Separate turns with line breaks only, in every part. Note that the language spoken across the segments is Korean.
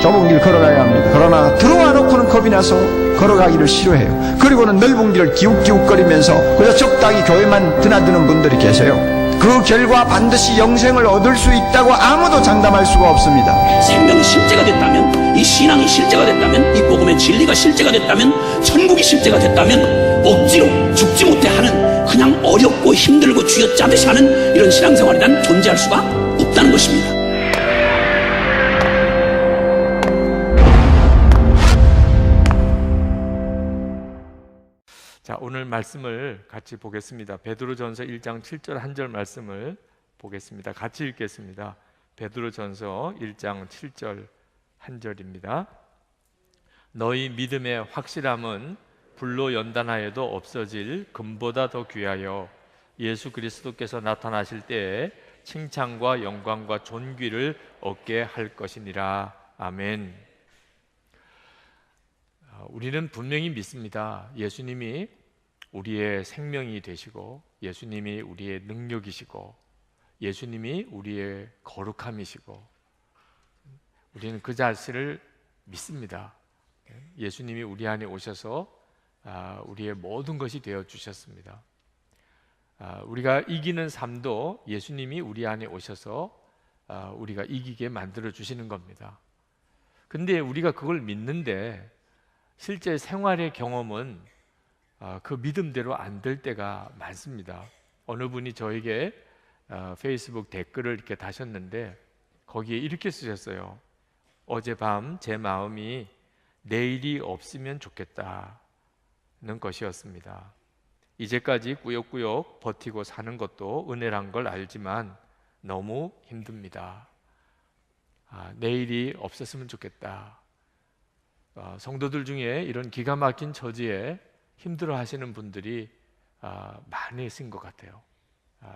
좁은 길 걸어가야 합니다. 그러나 들어와 놓고는 겁이 나서 걸어가기를 싫어해요. 그리고는 넓은 길을 기웃기웃거리면서 그저 적당히 교회만 드나드는 분들이 계세요. 그 결과 반드시 영생을 얻을 수 있다고 아무도 장담할 수가 없습니다.
생명이 실제가 됐다면, 이 신앙이 실제가 됐다면, 이 복음의 진리가 실제가 됐다면, 천국이 실제가 됐다면 억지로 죽지 못해 하는, 그냥 어렵고 힘들고 쥐어짜듯이 하는 이런 신앙생활이 난 존재할 수가 없다는 것입니다.
자, 오늘 말씀을 같이 보겠습니다. 베드로전서 1장 7절 한 절 말씀을 보겠습니다. 같이 읽겠습니다. 베드로전서 1장 7절 한 절입니다. 너희 믿음의 확실함은 불로 연단하여도 없어질 금보다 더 귀하여 예수 그리스도께서 나타나실 때에 칭찬과 영광과 존귀를 얻게 할 것이니라. 아멘. 우리는 분명히 믿습니다. 예수님이 우리의 생명이 되시고, 예수님이 우리의 능력이시고, 예수님이 우리의 거룩함이시고, 우리는 그 자신을 믿습니다. 예수님이 우리 안에 오셔서 우리의 모든 것이 되어 주셨습니다. 우리가 이기는 삶도 예수님이 우리 안에 오셔서 우리가 이기게 만들어 주시는 겁니다. 근데 우리가 그걸 믿는데 실제 생활의 경험은 그 믿음대로 안 될 때가 많습니다. 어느 분이 저에게 페이스북 댓글을 이렇게 다셨는데 거기에 이렇게 쓰셨어요. 어젯밤 제 마음이 내일이 없으면 좋겠다는 것이었습니다. 이제까지 꾸역꾸역 버티고 사는 것도 은혜란 걸 알지만 너무 힘듭니다. 내일이 없었으면 좋겠다. 성도들 중에 이런 기가 막힌 처지에 힘들어 하시는 분들이 많이 있은 것 같아요.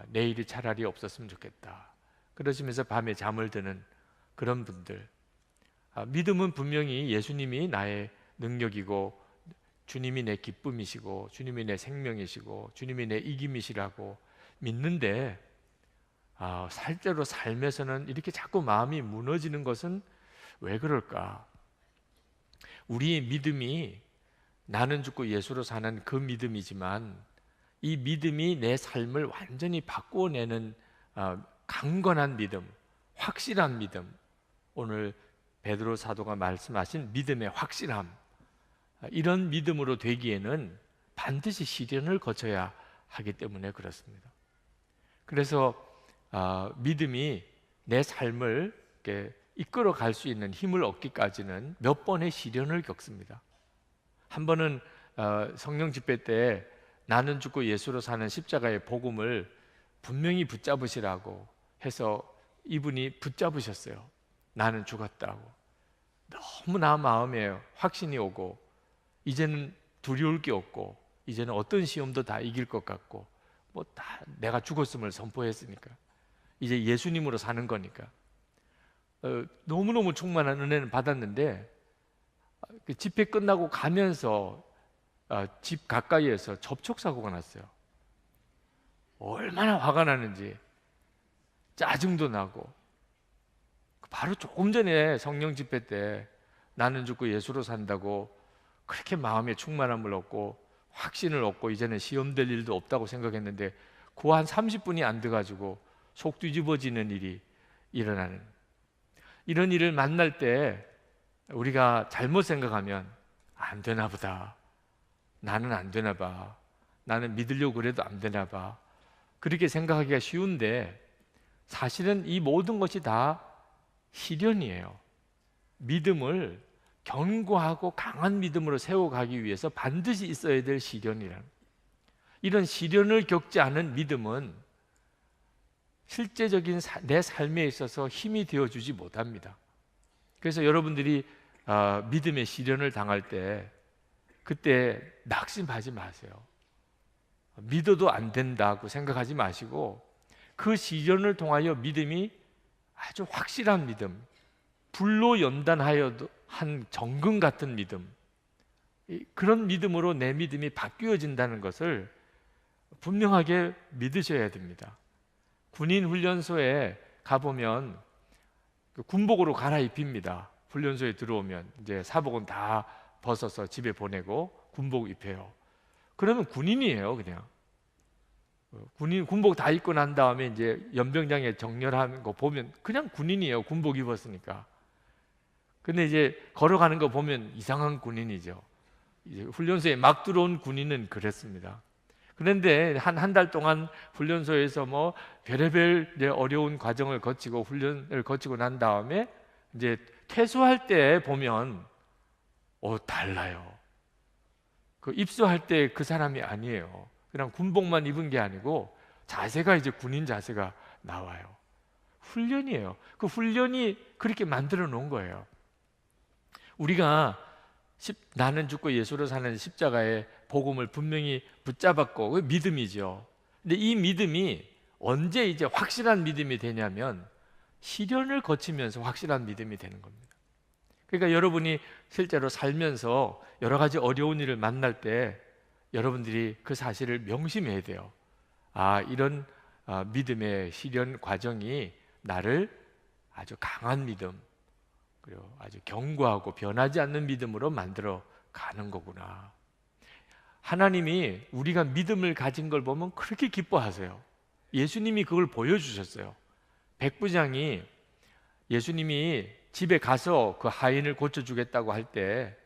내일이 차라리 없었으면 좋겠다. 그러시면서 밤에 잠을 드는 그런 분들. 믿음은 분명히 예수님이 나의 능력이고 주님이 내 기쁨이시고 주님이 내 생명이시고 주님이 내 이김이시라고 믿는데 실제로 삶에서는 이렇게 자꾸 마음이 무너지는 것은 왜 그럴까? 우리의 믿음이 나는 죽고 예수로 사는 그 믿음이지만 이 믿음이 내 삶을 완전히 바꾸어내는 강건한 믿음, 확실한 믿음, 오늘 베드로 사도가 말씀하신 믿음의 확실함, 이런 믿음으로 되기에는 반드시 시련을 거쳐야 하기 때문에 그렇습니다. 그래서 믿음이 내 삶을 이렇게 이끌어 갈 수 있는 힘을 얻기까지는 몇 번의 시련을 겪습니다. 한 번은 성령 집회 때 나는 죽고 예수로 사는 십자가의 복음을 분명히 붙잡으시라고 해서 이분이 붙잡으셨어요. 나는 죽었다고. 너무나 마음에 확신이 오고 이제는 두려울 게 없고 이제는 어떤 시험도 다 이길 것 같고 뭐 다 내가 죽었음을 선포했으니까 이제 예수님으로 사는 거니까 너무너무 충만한 은혜는 받았는데 그 집회 끝나고 가면서 집 가까이에서 접촉사고가 났어요. 얼마나 화가 나는지 짜증도 나고 바로 조금 전에 성령 집회 때 나는 죽고 예수로 산다고 그렇게 마음에 충만함을 얻고 확신을 얻고 이제는 시험될 일도 없다고 생각했는데 그 한 30분이 안 돼가지고 속 뒤집어지는 일이 일어나는, 이런 일을 만날 때 우리가 잘못 생각하면 안 되나 보다, 나는 안 되나 봐, 나는 믿으려고 그래도 안 되나 봐, 그렇게 생각하기가 쉬운데 사실은 이 모든 것이 다 시련이에요. 믿음을 견고하고 강한 믿음으로 세워가기 위해서 반드시 있어야 될 시련이라는, 이런 시련을 겪지 않은 믿음은 실제적인 내 삶에 있어서 힘이 되어주지 못합니다. 그래서 여러분들이 믿음의 시련을 당할 때 그때 낙심하지 마세요. 믿어도 안 된다고 생각하지 마시고 그 시련을 통하여 믿음이 아주 확실한 믿음, 불로 연단하여도 한 정금 같은 믿음, 그런 믿음으로 내 믿음이 바뀌어진다는 것을 분명하게 믿으셔야 됩니다. 군인 훈련소에 가보면 군복으로 갈아입힙니다. 훈련소에 들어오면 이제 사복은 다 벗어서 집에 보내고 군복 입혀요. 그러면 군인이에요, 그냥. 군복 다 입고 난 다음에 이제 연병장에 정렬하는 거 보면 그냥 군인이에요. 군복 입었으니까. 근데 이제 걸어가는 거 보면 이상한 군인이죠. 이제 훈련소에 막 들어온 군인은 그랬습니다. 그런데 한 달 동안 훈련소에서 뭐 별의별 이제 어려운 과정을 거치고 훈련을 거치고 난 다음에 이제 퇴소할 때 보면 달라요. 그 입소할 때 그 사람이 아니에요. 그냥 군복만 입은 게 아니고 자세가 이제 군인 자세가 나와요. 훈련이에요. 그 훈련이 그렇게 만들어 놓은 거예요. 우리가 나는 죽고 예수로 사는 십자가의 복음을 분명히 붙잡았고, 그 믿음이죠. 근데 이 믿음이 언제 이제 확실한 믿음이 되냐면 시련을 거치면서 확실한 믿음이 되는 겁니다. 그러니까 여러분이 실제로 살면서 여러 가지 어려운 일을 만날 때 여러분들이 그 사실을 명심해야 돼요. 이런 믿음의 시련 과정이 나를 아주 강한 믿음, 그리고 아주 견고하고 변하지 않는 믿음으로 만들어 가는 거구나. 하나님이 우리가 믿음을 가진 걸 보면 그렇게 기뻐하세요. 예수님이 그걸 보여주셨어요. 백부장이 예수님이 집에 가서 그 하인을 고쳐주겠다고 할 때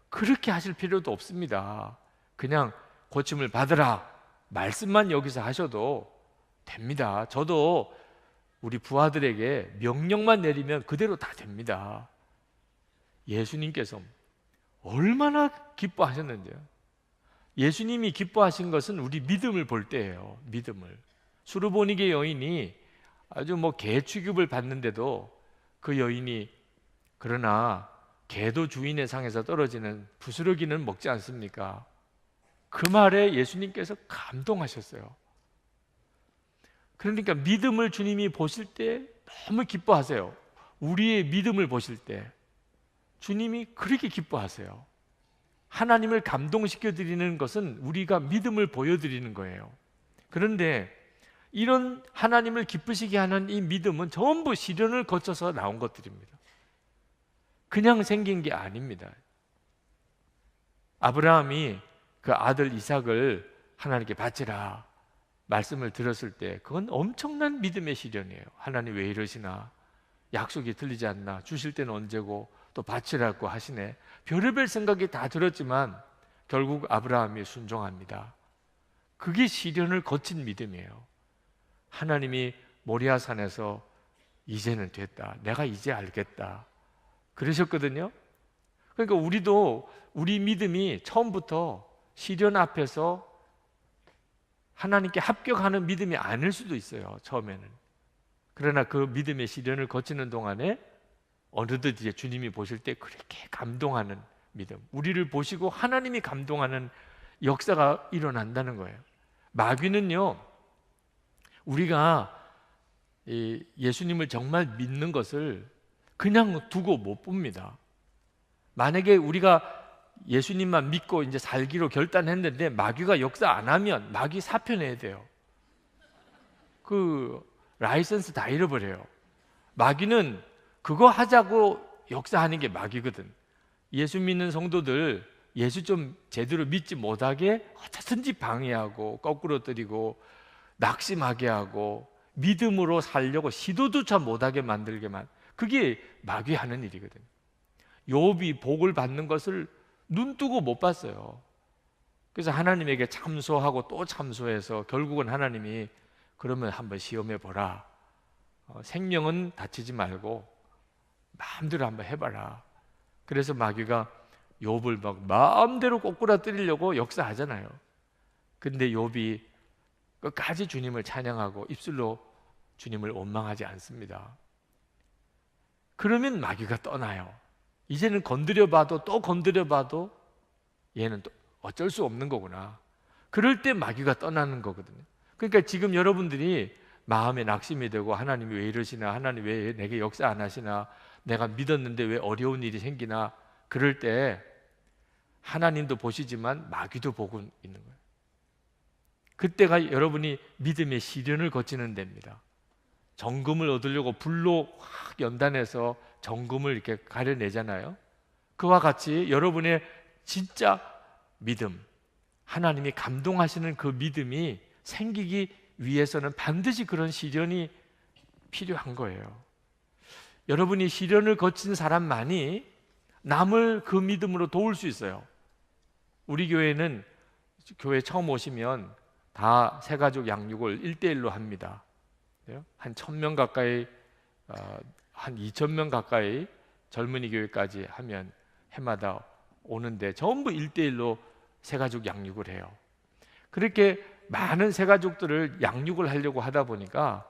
그렇게 하실 필요도 없습니다. 그냥 고침을 받으라 말씀만 여기서 하셔도 됩니다. 저도 우리 부하들에게 명령만 내리면 그대로 다 됩니다. 예수님께서 얼마나 기뻐하셨는지요. 예수님이 기뻐하신 것은 우리 믿음을 볼 때예요. 믿음을. 수르보니게 여인이 아주 개 취급을 받는데도 그 여인이 그러나 개도 주인의 상에서 떨어지는 부스러기는 먹지 않습니까? 그 말에 예수님께서 감동하셨어요. 그러니까 믿음을 주님이 보실 때 너무 기뻐하세요. 우리의 믿음을 보실 때 주님이 그렇게 기뻐하세요. 하나님을 감동시켜 드리는 것은 우리가 믿음을 보여드리는 거예요. 그런데 이런 하나님을 기쁘시게 하는 이 믿음은 전부 시련을 거쳐서 나온 것들입니다. 그냥 생긴 게 아닙니다. 아브라함이 그 아들 이삭을 하나님께 바치라 말씀을 들었을 때 그건 엄청난 믿음의 시련이에요. 하나님 왜 이러시나, 약속이 들리지 않나, 주실 때는 언제고 또 바치라고 하시네. 별의별 생각이 다 들었지만 결국 아브라함이 순종합니다. 그게 시련을 거친 믿음이에요. 하나님이 모리아산에서 이제는 됐다, 내가 이제 알겠다 그러셨거든요. 그러니까 우리도 우리 믿음이 처음부터 시련 앞에서 하나님께 합격하는 믿음이 아닐 수도 있어요, 처음에는. 그러나 그 믿음의 시련을 거치는 동안에 어느덧 이제 주님이 보실 때 그렇게 감동하는 믿음, 우리를 보시고 하나님이 감동하는 역사가 일어난다는 거예요. 마귀는요, 우리가 예수님을 정말 믿는 것을 그냥 두고 못 봅니다. 만약에 우리가 예수님만 믿고 이제 살기로 결단했는데 마귀가 역사 안 하면 마귀 사표 내야 돼요. 그 라이선스 다 잃어버려요. 마귀는 그거 하자고 역사하는 게 마귀거든. 예수 믿는 성도들 예수 좀 제대로 믿지 못하게 어쩌든지 방해하고 거꾸로뜨리고 낙심하게 하고 믿음으로 살려고 시도조차 못하게 만들게만, 그게 마귀 하는 일이거든요. 욥이 복을 받는 것을 눈뜨고 못 봤어요. 그래서 하나님에게 참소하고 또 참소해서 결국은 하나님이 그러면 한번 시험해 보라, 생명은 다치지 말고 마음대로 한번 해봐라. 그래서 마귀가 욥을 막 마음대로 꼬꾸라뜨리려고 역사하잖아요. 근데 욥이 끝까지 주님을 찬양하고 입술로 주님을 원망하지 않습니다. 그러면 마귀가 떠나요. 이제는 건드려봐도 또 건드려봐도 얘는 또 어쩔 수 없는 거구나. 그럴 때 마귀가 떠나는 거거든요. 그러니까 지금 여러분들이 마음에 낙심이 되고 하나님이 왜 이러시나, 하나님 왜 내게 역사 안 하시나, 내가 믿었는데 왜 어려운 일이 생기나, 그럴 때 하나님도 보시지만 마귀도 보고 있는 거예요. 그때가 여러분이 믿음의 시련을 거치는 데입니다. 정금을 얻으려고 불로 확 연단해서 정금을 이렇게 가려내잖아요. 그와 같이 여러분의 진짜 믿음, 하나님이 감동하시는 그 믿음이 생기기 위해서는 반드시 그런 시련이 필요한 거예요. 여러분이 시련을 거친 사람만이 남을 그 믿음으로 도울 수 있어요. 우리 교회는 교회 처음 오시면 다 새가족 양육을 1대1로 합니다. 한 1000명 가까이, 한 2000명 가까이 젊은이 교회까지 하면 해마다 오는데 전부 1대1로 새가족 양육을 해요. 그렇게 많은 새가족들을 양육을 하려고 하다 보니까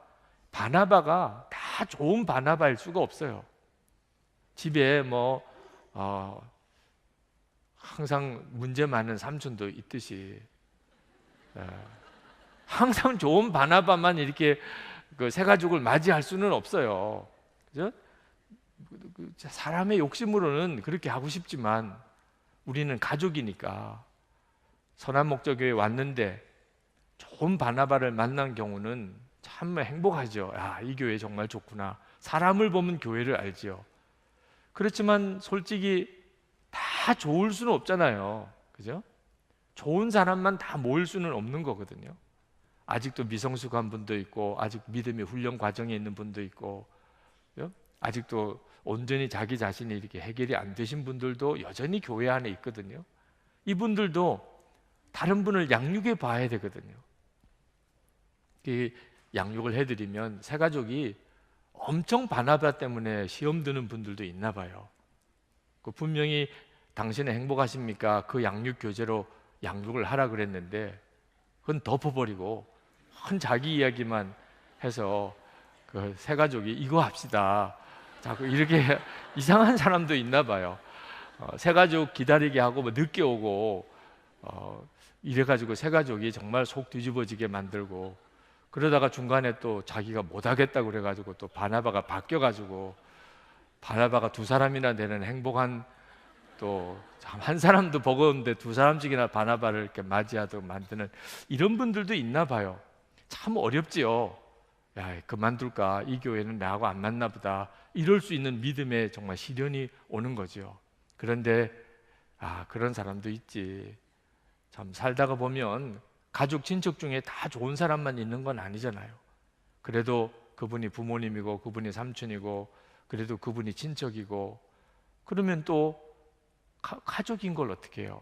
바나바가 다 좋은 바나바일 수가 없어요. 집에 항상 문제 많은 삼촌도 있듯이 항상 좋은 바나바만 이렇게 그 새가족을 맞이할 수는 없어요. 그죠? 사람의 욕심으로는 그렇게 하고 싶지만 우리는 가족이니까 선한목적교회에 왔는데 좋은 바나바를 만난 경우는 참 행복하죠. 이 교회 정말 좋구나. 사람을 보면 교회를 알지요. 그렇지만 솔직히 다 좋을 수는 없잖아요. 그죠? 좋은 사람만 다 모일 수는 없는 거거든요. 아직도 미성숙한 분도 있고, 아직 믿음의 훈련 과정에 있는 분도 있고, 그죠? 아직도 온전히 자기 자신이 이렇게 해결이 안 되신 분들도 여전히 교회 안에 있거든요. 이분들도 다른 분을 양육해 봐야 되거든요. 양육을 해드리면 새가족이 엄청 바나바 때문에 시험 드는 분들도 있나 봐요. 분명히 당신은 행복하십니까? 그 양육 교재로 양육을 하라 그랬는데 그건 덮어버리고 자기 이야기만 해서 그 새가족이 이거 합시다 자꾸 이렇게 이상한 사람도 있나 봐요. 새가족 기다리게 하고 늦게 오고 이래가지고 새가족이 정말 속 뒤집어지게 만들고, 그러다가 중간에 또 자기가 못하겠다고 그래가지고 또 바나바가 바뀌어가지고 바나바가 2사람이나 되는 행복한, 또 한 사람도 버거운데 2사람씩이나 바나바를 이렇게 맞이하도록 만드는 이런 분들도 있나 봐요. 참 어렵지요. 그만둘까? 이 교회는 나하고 안 맞나 보다. 이럴 수 있는 믿음에 정말 시련이 오는 거죠. 그런데 그런 사람도 있지. 참 살다가 보면 가족 친척 중에 다 좋은 사람만 있는 건 아니잖아요. 그래도 그분이 부모님이고 그분이 삼촌이고 그래도 그분이 친척이고, 그러면 또 가족인 걸 어떻게 해요?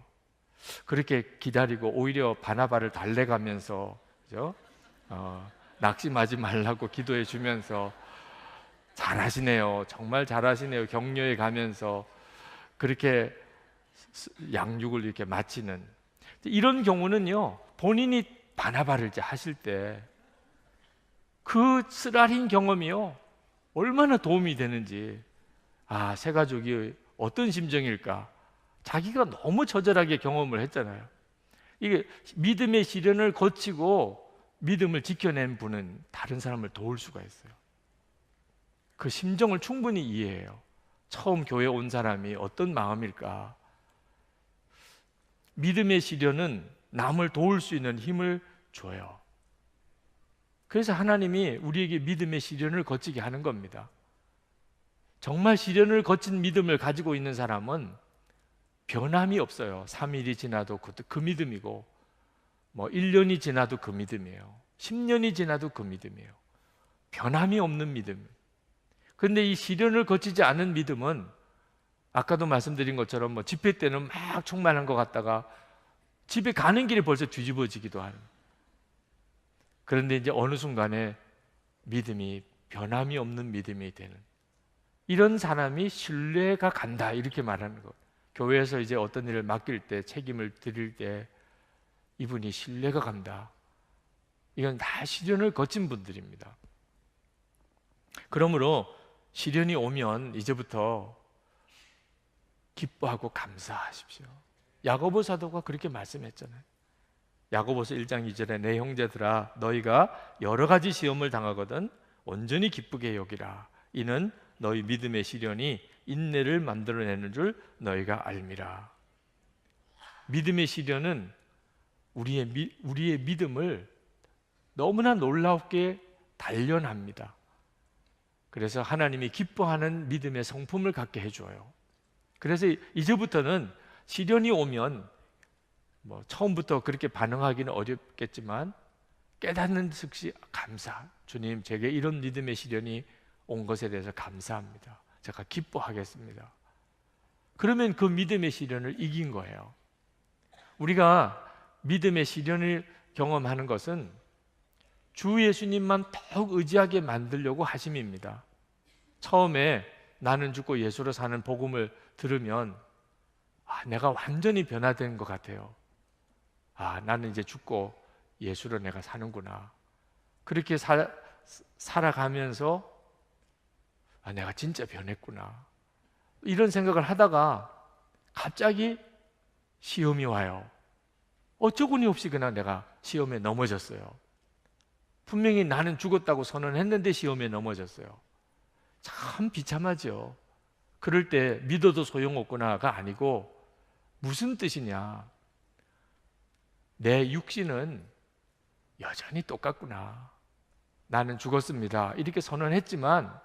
그렇게 기다리고 오히려 바나바를 달래가면서, 그죠? 낙심하지 말라고 기도해 주면서 잘하시네요, 정말 잘하시네요 격려해 가면서 그렇게 양육을 이렇게 마치는 이런 경우는요, 본인이 바나바를 이제 하실 때 그 쓰라린 경험이요 얼마나 도움이 되는지, 새가족이 어떤 심정일까, 자기가 너무 처절하게 경험을 했잖아요. 이게 믿음의 시련을 거치고 믿음을 지켜낸 분은 다른 사람을 도울 수가 있어요. 그 심정을 충분히 이해해요. 처음 교회 온 사람이 어떤 마음일까. 믿음의 시련은 남을 도울 수 있는 힘을 줘요. 그래서 하나님이 우리에게 믿음의 시련을 거치게 하는 겁니다. 정말 시련을 거친 믿음을 가지고 있는 사람은 변함이 없어요. 3일이 지나도 그 믿음이고, 1년이 지나도 그 믿음이에요. 10년이 지나도 그 믿음이에요. 변함이 없는 믿음. 그런데 이 시련을 거치지 않은 믿음은 아까도 말씀드린 것처럼 집회 때는 막 충만한 것 같다가 집에 가는 길에 벌써 뒤집어지기도 하는. 그런데 이제 어느 순간에 믿음이 변함이 없는 믿음이 되는, 이런 사람이 신뢰가 간다 이렇게 말하는 것. 교회에서 이제 어떤 일을 맡길 때, 책임을 드릴 때 이분이 신뢰가 간다. 이건 다 시련을 거친 분들입니다. 그러므로 시련이 오면 이제부터 기뻐하고 감사하십시오. 야고보 사도가 그렇게 말씀했잖아요. 야고보서 1장 2절에 내 형제들아 너희가 여러 가지 시험을 당하거든 온전히 기쁘게 여기라. 이는 너희 믿음의 시련이 인내를 만들어내는 줄 너희가 알미라. 믿음의 시련은 우리의 믿음을 너무나 놀랍게 단련합니다. 그래서 하나님이 기뻐하는 믿음의 성품을 갖게 해줘요. 그래서 이제부터는 시련이 오면 처음부터 그렇게 반응하기는 어렵겠지만 깨닫는 즉시 감사, 주님 제게 이런 믿음의 시련이 온 것에 대해서 감사합니다. 제가 기뻐하겠습니다. 그러면 그 믿음의 시련을 이긴 거예요. 우리가 믿음의 시련을 경험하는 것은 주 예수님만 더욱 의지하게 만들려고 하심입니다. 처음에 나는 죽고 예수로 사는 복음을 들으면 내가 완전히 변화된 것 같아요. 나는 이제 죽고 예수로 내가 사는구나. 그렇게 살아가면서 내가 진짜 변했구나. 이런 생각을 하다가 갑자기 시험이 와요. 어처구니 없이 그냥 내가 시험에 넘어졌어요. 분명히 나는 죽었다고 선언했는데 시험에 넘어졌어요. 참 비참하죠. 그럴 때 믿어도 소용없구나가 아니고 무슨 뜻이냐, 내 육신은 여전히 똑같구나. 나는 죽었습니다 이렇게 선언했지만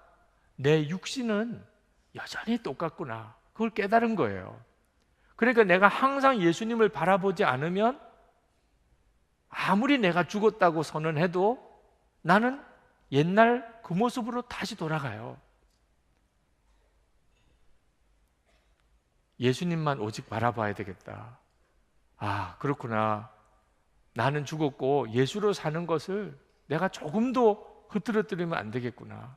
내 육신은 여전히 똑같구나. 그걸 깨달은 거예요. 그러니까 내가 항상 예수님을 바라보지 않으면 아무리 내가 죽었다고 선언해도 나는 옛날 그 모습으로 다시 돌아가요. 예수님만 오직 바라봐야 되겠다. 그렇구나. 나는 죽었고 예수로 사는 것을 내가 조금도 흐트러뜨리면 안 되겠구나.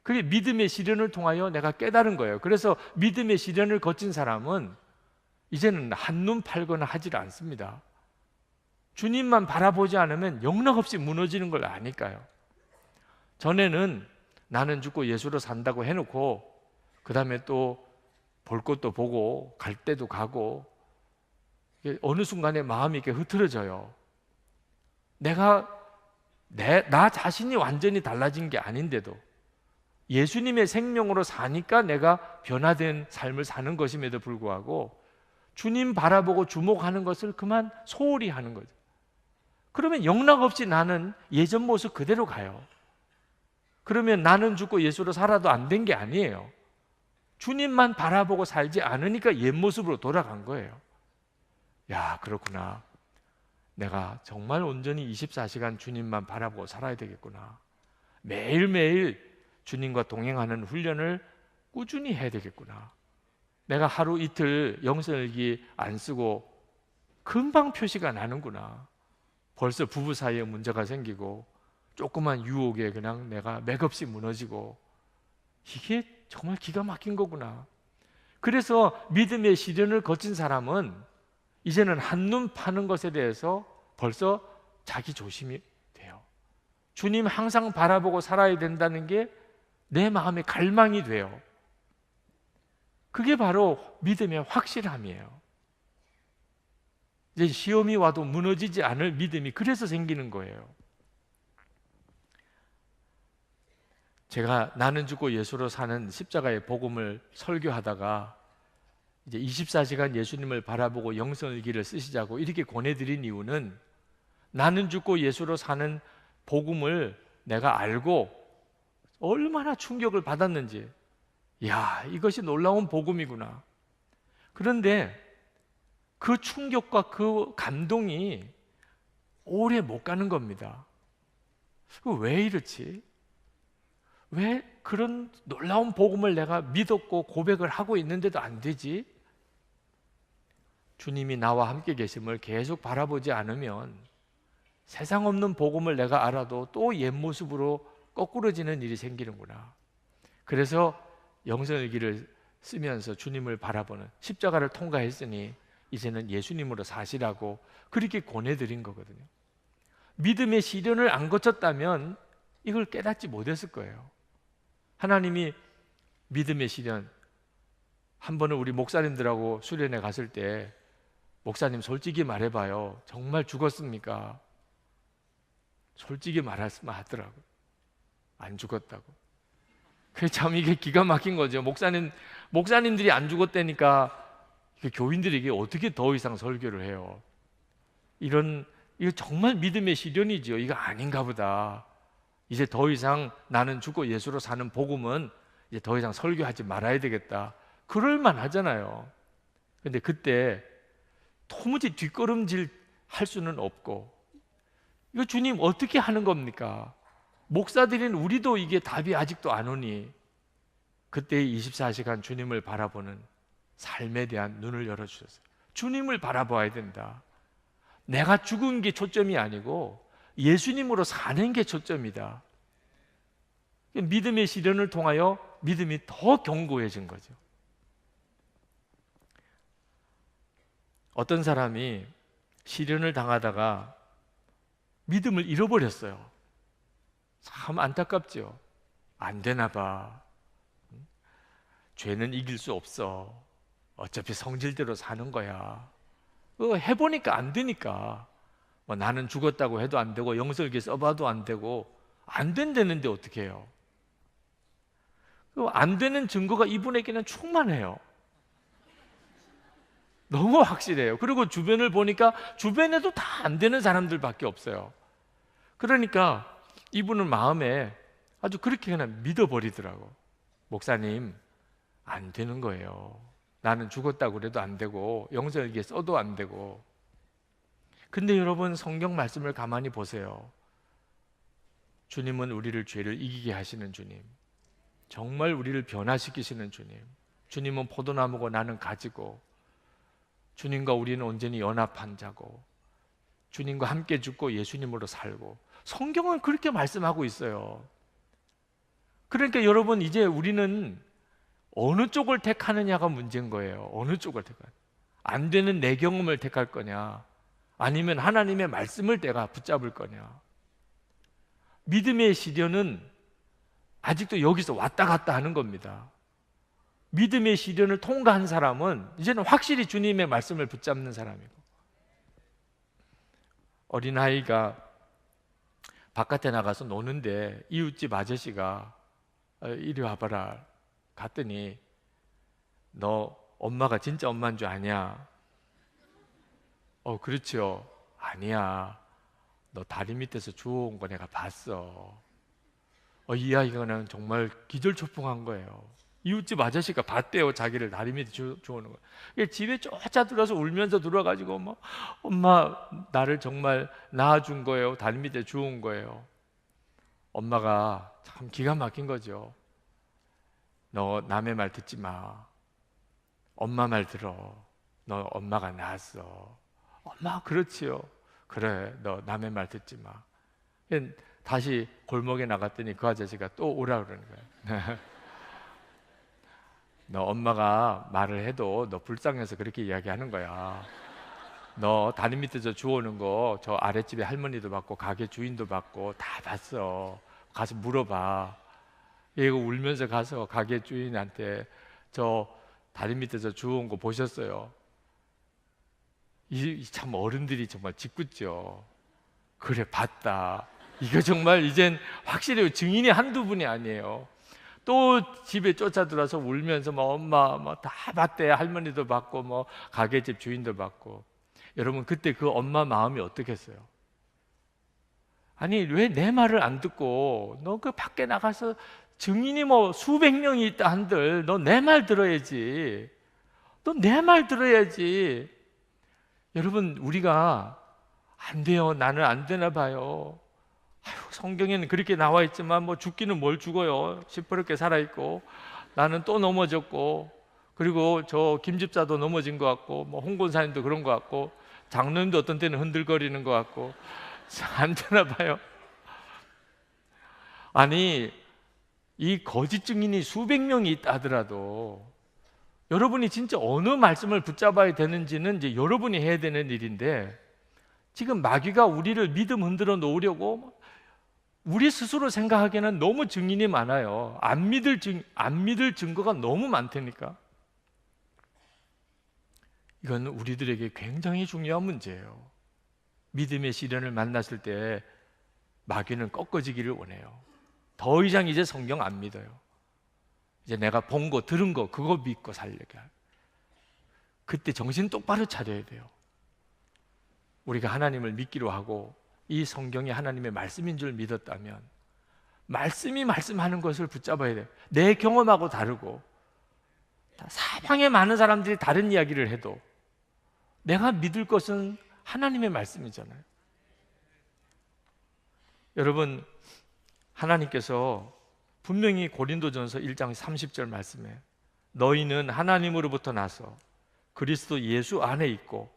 그게 믿음의 시련을 통하여 내가 깨달은 거예요. 그래서 믿음의 시련을 거친 사람은 이제는 한눈 팔거나 하질 않습니다. 주님만 바라보지 않으면 영락없이 무너지는 걸 아니까요. 전에는 나는 죽고 예수로 산다고 해놓고 그 다음에 또 볼 것도 보고 갈 때도 가고 어느 순간에 마음이 이렇게 흐트러져요. 나 자신이 완전히 달라진 게 아닌데도 예수님의 생명으로 사니까 내가 변화된 삶을 사는 것임에도 불구하고 주님 바라보고 주목하는 것을 그만 소홀히 하는 거죠. 그러면 영락없이 나는 예전 모습 그대로 가요. 그러면 나는 죽고 예수로 살아도 안 된 게 아니에요. 주님만 바라보고 살지 않으니까 옛 모습으로 돌아간 거예요. 그렇구나. 내가 정말 온전히 24시간 주님만 바라보고 살아야 되겠구나. 매일매일 주님과 동행하는 훈련을 꾸준히 해야 되겠구나. 내가 하루 이틀 영성일기 안 쓰고 금방 표시가 나는구나. 벌써 부부 사이에 문제가 생기고 조그만 유혹에 그냥 내가 맥없이 무너지고, 이게 정말 기가 막힌 거구나. 그래서 믿음의 시련을 거친 사람은 이제는 한눈 파는 것에 대해서 벌써 자기 조심이 돼요. 주님 항상 바라보고 살아야 된다는 게 내 마음의 갈망이 돼요. 그게 바로 믿음의 확실함이에요. 이제 시험이 와도 무너지지 않을 믿음이 그래서 생기는 거예요. 제가 나는 죽고 예수로 사는 십자가의 복음을 설교하다가 이제 24시간 예수님을 바라보고 영성일기를 쓰시자고 이렇게 권해드린 이유는 나는 죽고 예수로 사는 복음을 내가 알고 얼마나 충격을 받았는지, 이것이 놀라운 복음이구나. 그런데 그 충격과 그 감동이 오래 못 가는 겁니다. 왜 이렇지? 왜 그런 놀라운 복음을 내가 믿었고 고백을 하고 있는데도 안 되지? 주님이 나와 함께 계심을 계속 바라보지 않으면 세상 없는 복음을 내가 알아도 또 옛 모습으로 거꾸러지는 일이 생기는구나. 그래서 영성일기를 쓰면서 주님을 바라보는, 십자가를 통과했으니 이제는 예수님으로 사시라고 그렇게 권해드린 거거든요. 믿음의 시련을 안 거쳤다면 이걸 깨닫지 못했을 거예요. 하나님이 믿음의 시련, 한 번은 우리 목사님들하고 수련회 갔을 때 목사님 솔직히 말해봐요. 정말 죽었습니까? 솔직히 말했으면 하더라고요. 안 죽었다고. 그게 참 이게 기가 막힌 거죠. 목사님들이 안 죽었다니까 교인들에게 어떻게 더 이상 설교를 해요? 이거 정말 믿음의 시련이죠. 이거 아닌가 보다. 이제 더 이상 나는 죽고 예수로 사는 복음은 이제 더 이상 설교하지 말아야 되겠다. 그럴만 하잖아요. 근데 그때 도무지 뒷걸음질 할 수는 없고, 이거 주님 어떻게 하는 겁니까? 목사들인 우리도 이게 답이 아직도 안 오니, 그때 24시간 주님을 바라보는 삶에 대한 눈을 열어주셨어요. 주님을 바라봐야 된다. 내가 죽은 게 초점이 아니고 예수님으로 사는 게 초점이다. 믿음의 시련을 통하여 믿음이 더 견고해진 거죠. 어떤 사람이 시련을 당하다가 믿음을 잃어버렸어요. 참 안타깝죠. 안 되나 봐. 죄는 이길 수 없어. 어차피 성질대로 사는 거야. 해보니까 안 되니까. 뭐 나는 죽었다고 해도 안 되고 영설기 써봐도 안 되고 안 된다는데 어떻게 해요? 안 되는 증거가 이분에게는 충만해요. 너무 확실해요. 그리고 주변을 보니까 주변에도 다 안 되는 사람들밖에 없어요. 그러니까 이분은 마음에 아주 그렇게 그냥 믿어버리더라고. 목사님, 안 되는 거예요. 나는 죽었다고 그래도 안 되고 영설기에 써도 안 되고. 근데 여러분, 성경 말씀을 가만히 보세요. 주님은 우리를 죄를 이기게 하시는 주님, 정말 우리를 변화시키시는 주님. 주님은 포도나무고 나는 가지고, 주님과 우리는 온전히 연합한 자고, 주님과 함께 죽고 예수님으로 살고, 성경은 그렇게 말씀하고 있어요. 그러니까 여러분, 이제 우리는 어느 쪽을 택하느냐가 문제인 거예요. 어느 쪽을 택하느냐. 안 되는 내 경험을 택할 거냐, 아니면 하나님의 말씀을 내가 붙잡을 거냐. 믿음의 시련은 아직도 여기서 왔다 갔다 하는 겁니다. 믿음의 시련을 통과한 사람은 이제는 확실히 주님의 말씀을 붙잡는 사람이고, 어린아이가 바깥에 나가서 노는데 이웃집 아저씨가 이리 와봐라 갔더니, 너 엄마가 진짜 엄마인 줄 아냐? 그렇죠. 아니야, 너 다리 밑에서 주워온 거 내가 봤어. 이 아이가 그냥 정말 기절초풍한 거예요. 이웃집 아저씨가 봤대요. 자기를 다리 밑에 주워오는 거. 집에 쫓아들어서 울면서 들어가지고 뭐, 엄마 나를 정말 낳아준 거예요. 다리 밑에 주워온 거예요. 엄마가 참 기가 막힌 거죠. 너 남의 말 듣지 마. 엄마 말 들어. 너 엄마가 낳았어. 엄마 그렇지요. 그래, 너 남의 말 듣지 마. 다시 골목에 나갔더니 그 아저씨가 또 오라 그러는 거예요. 너 엄마가 말을 해도 너 불쌍해서 그렇게 이야기하는 거야. 너 다리 밑에서 주워오는 거 저 아랫집에 할머니도 봤고 가게 주인도 봤고 다 봤어. 가서 물어봐. 얘가 울면서 가서 가게 주인한테 저 다리 밑에서 주워온 거 보셨어요? 참 어른들이 정말 짓궂죠. 그래, 봤다. 이거 정말 이젠 확실히 증인이 한두 분이 아니에요. 또 집에 쫓아들어서 울면서 뭐 엄마 뭐 다 봤대. 할머니도 봤고 뭐 가게집 주인도 봤고. 여러분, 그때 그 엄마 마음이 어떻겠어요? 아니, 왜 내 말을 안 듣고 너 그 밖에 나가서 증인이 뭐 수백 명이 있다 한들 너 내 말 들어야지. 너 내 말 들어야지. 여러분, 우리가 안 돼요, 나는 안 되나 봐요. 성경에는 그렇게 나와 있지만 뭐 죽기는 뭘 죽어요. 시퍼렇게 살아있고, 나는 또 넘어졌고, 그리고 저 김집사도 넘어진 것 같고, 뭐 홍권사님도 그런 것 같고, 장로님도 어떤 때는 흔들거리는 것 같고, 안 되나 봐요. 아니, 이 거짓 증인이 수백 명이 있다 하더라도 여러분이 진짜 어느 말씀을 붙잡아야 되는지는 이제 여러분이 해야 되는 일인데, 지금 마귀가 우리를 믿음 흔들어 놓으려고 우리 스스로 생각하기에는 너무 증인이 많아요. 안 믿을 증거가 너무 많다니까. 이건 우리들에게 굉장히 중요한 문제예요. 믿음의 시련을 만났을 때 마귀는 꺾어지기를 원해요. 더 이상 이제 성경 안 믿어요. 이제 내가 본 거 들은 거 그거 믿고 살려게 해요. 그때 정신 똑바로 차려야 돼요. 우리가 하나님을 믿기로 하고 이 성경이 하나님의 말씀인 줄 믿었다면 말씀이 말씀하는 것을 붙잡아야 돼요. 내 경험하고 다르고 사방에 많은 사람들이 다른 이야기를 해도 내가 믿을 것은 하나님의 말씀이잖아요. 여러분, 하나님께서 분명히 고린도전서 1장 30절 말씀에 너희는 하나님으로부터 나서 그리스도 예수 안에 있고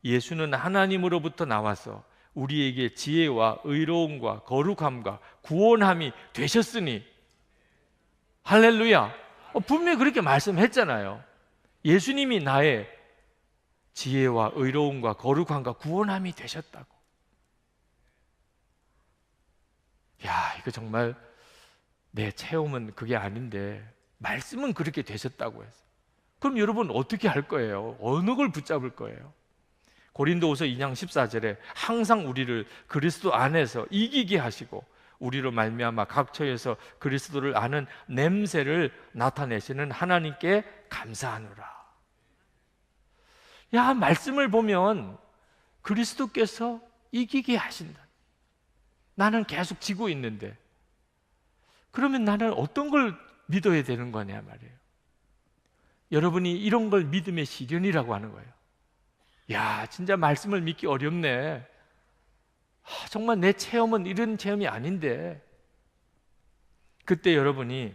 예수는 하나님으로부터 나와서 우리에게 지혜와 의로움과 거룩함과 구원함이 되셨으니, 할렐루야. 분명히 그렇게 말씀했잖아요. 예수님이 나의 지혜와 의로움과 거룩함과 구원함이 되셨다고. 야, 이거 정말 내 체험은 그게 아닌데 말씀은 그렇게 되셨다고 해서, 그럼 여러분 어떻게 할 거예요? 어느 걸 붙잡을 거예요? 고린도후서 2장 14절에 항상 우리를 그리스도 안에서 이기게 하시고 우리로 말미암아 각 처에서 그리스도를 아는 냄새를 나타내시는 하나님께 감사하노라. 야, 말씀을 보면 그리스도께서 이기게 하신다. 나는 계속 지고 있는데, 그러면 나는 어떤 걸 믿어야 되는 거냐 말이에요. 여러분이 이런 걸 믿음의 시련이라고 하는 거예요. 야, 진짜 말씀을 믿기 어렵네. 정말 내 체험은 이런 체험이 아닌데. 그때 여러분이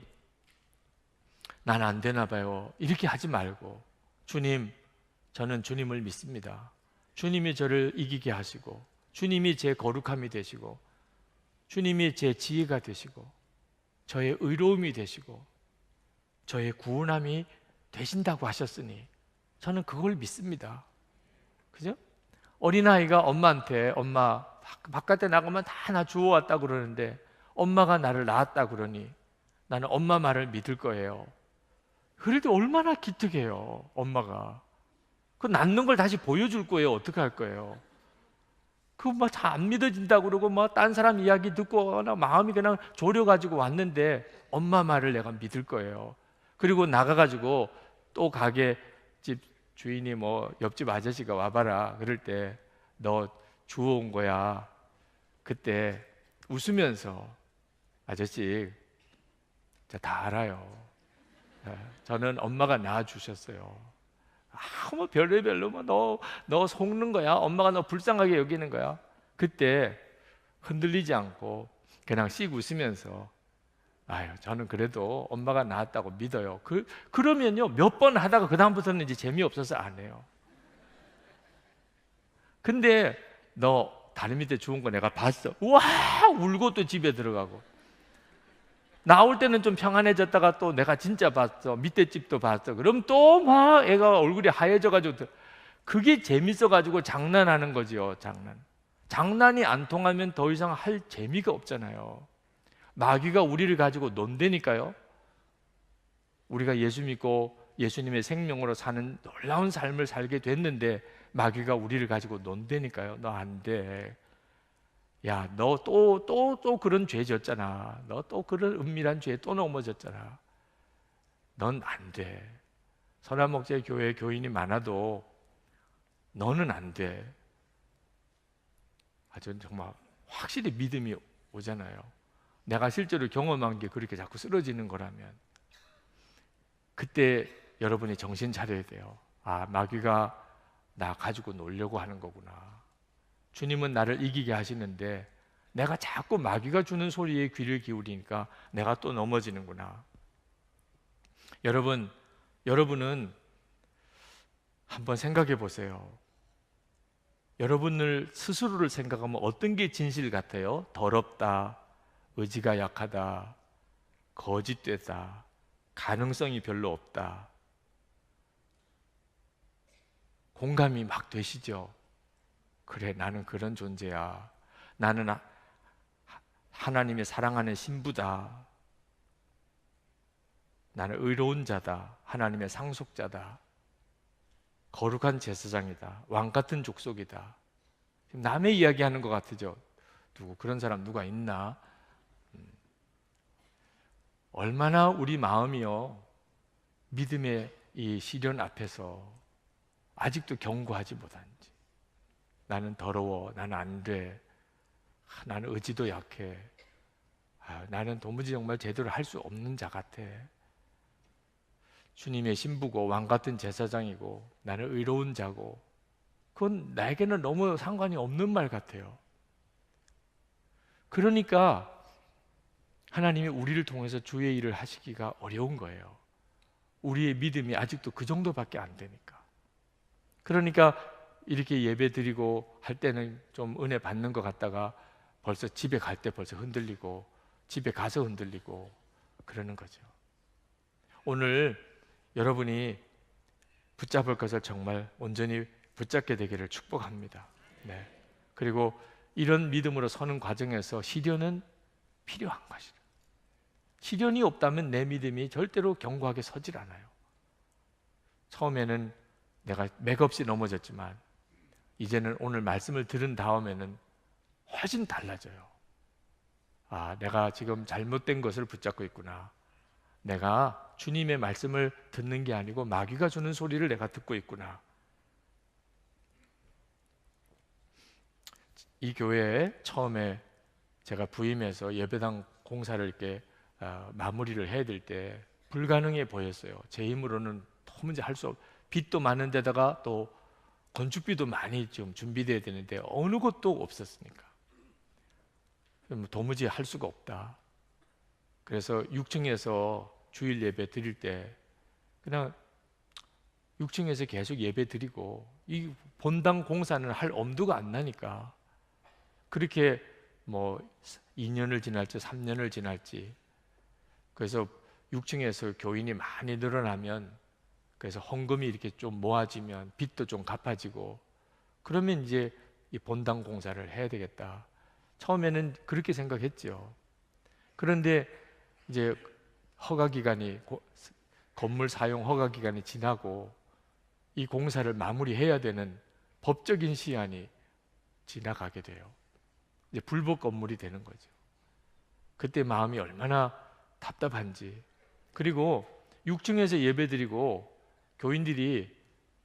난 안 되나 봐요, 이렇게 하지 말고, 주님, 저는 주님을 믿습니다. 주님이 저를 이기게 하시고 주님이 제 거룩함이 되시고 주님이 제 지혜가 되시고 저의 의로움이 되시고 저의 구원함이 되신다고 하셨으니 저는 그걸 믿습니다. 그죠? 어린아이가 엄마한테 엄마 바깥에 나가면 다 나 주워왔다고 그러는데 엄마가 나를 낳았다 그러니 나는 엄마 말을 믿을 거예요. 그래도 얼마나 기특해요. 엄마가 그 낳는 걸 다시 보여줄 거예요. 어떻게 할 거예요? 그거 막 잘 안 믿어진다고 그러고 막 딴 사람 이야기 듣고 나 마음이 그냥 졸여가지고 왔는데 엄마 말을 내가 믿을 거예요. 그리고 나가가지고 또 가게 집 주인이 뭐 옆집 아저씨가 와봐라 그럴 때 너 주워온 거야. 그때 웃으면서 아저씨 저 다 알아요. 저는 엄마가 낳아주셨어요. 뭐 별의별로 뭐 너 속는 거야. 엄마가 너 불쌍하게 여기는 거야. 그때 흔들리지 않고 그냥 씩 웃으면서 아유 저는 그래도 엄마가 낳았다고 믿어요. 그러면요 몇 번 하다가 그 다음부터는 이제 재미없어서 안 해요. 근데 너 다리 밑에 주운 거 내가 봤어. 우와 울고 또 집에 들어가고 나올 때는 좀 평안해졌다가 또 내가 진짜 봤어. 밑에 집도 봤어. 그럼 또 막 애가 얼굴이 하얘져가지고 그게 재밌어가지고 장난하는 거지요. 장난이 안 통하면 더 이상 할 재미가 없잖아요. 마귀가 우리를 가지고 논다니까요. 우리가 예수 믿고 예수님의 생명으로 사는 놀라운 삶을 살게 됐는데 마귀가 우리를 가지고 논다니까요. 너 안 돼. 야, 너 또 그런 죄 졌잖아. 너 또 그런 은밀한 죄에 또 넘어졌잖아. 넌 안 돼. 선한목자의 교회에 교인이 많아도 너는 안 돼. 아주 정말 확실히 믿음이 오잖아요. 내가 실제로 경험한 게 그렇게 자꾸 쓰러지는 거라면 그때 여러분이 정신 차려야 돼요. 아, 마귀가 나 가지고 놀려고 하는 거구나. 주님은 나를 이기게 하시는데 내가 자꾸 마귀가 주는 소리에 귀를 기울이니까 내가 또 넘어지는구나. 여러분은 한번 생각해 보세요. 여러분을 스스로를 생각하면 어떤 게 진실 같아요? 더럽다, 의지가 약하다, 거짓되다, 가능성이 별로 없다. 공감이 막 되시죠? 그래, 나는 그런 존재야. 나는 하나님의 사랑하는 신부다. 나는 의로운 자다. 하나님의 상속자다. 거룩한 제사장이다. 왕 같은 족속이다. 남의 이야기하는 것 같으죠? 그런 사람 누가 있나? 얼마나 우리 마음이요 믿음의 이 시련 앞에서 아직도 견고하지 못한지. 나는 더러워. 나는 안 돼. 나는 의지도 약해. 나는 도무지 정말 제대로 할 수 없는 자 같아. 주님의 신부고 왕 같은 제사장이고 나는 의로운 자고, 그건 나에게는 너무 상관이 없는 말 같아요. 그러니까 하나님이 우리를 통해서 주의 일을 하시기가 어려운 거예요. 우리의 믿음이 아직도 그 정도밖에 안 되니까. 그러니까 이렇게 예배 드리고 할 때는 좀 은혜 받는 것 같다가 벌써 집에 갈 때 벌써 흔들리고, 집에 가서 흔들리고 그러는 거죠. 오늘 여러분이 붙잡을 것을 정말 온전히 붙잡게 되기를 축복합니다. 네. 그리고 이런 믿음으로 서는 과정에서 시련은 필요한 것이다. 시련이 없다면 내 믿음이 절대로 견고하게 서질 않아요. 처음에는 내가 맥없이 넘어졌지만 이제는 오늘 말씀을 들은 다음에는 훨씬 달라져요. 내가 지금 잘못된 것을 붙잡고 있구나. 내가 주님의 말씀을 듣는 게 아니고 마귀가 주는 소리를 내가 듣고 있구나. 이 교회에 처음에 제가 부임해서 예배당 공사를 이렇게 마무리를 해야 될 때 불가능해 보였어요. 제 힘으로는 도무지 할 수 없. 빚도 많은 데다가 또 건축비도 많이 좀 준비돼야 되는데 어느 것도 없었으니까 도무지 할 수가 없다. 그래서 6층에서 주일 예배 드릴 때 그냥 6층에서 계속 예배 드리고, 이 본당 공사는 할 엄두가 안 나니까 그렇게 뭐 2년을 지날지 3년을 지날지, 그래서 6층에서 교인이 많이 늘어나면, 그래서 헌금이 이렇게 좀 모아지면 빚도 좀 갚아지고, 그러면 이제 이 본당 공사를 해야 되겠다. 처음에는 그렇게 생각했죠. 그런데 이제 허가 기간이, 건물 사용 허가 기간이 지나고 이 공사를 마무리해야 되는 법적인 시한이 지나가게 돼요. 이제 불법 건물이 되는 거죠. 그때 마음이 얼마나 답답한지. 그리고 6층에서 예배드리고 교인들이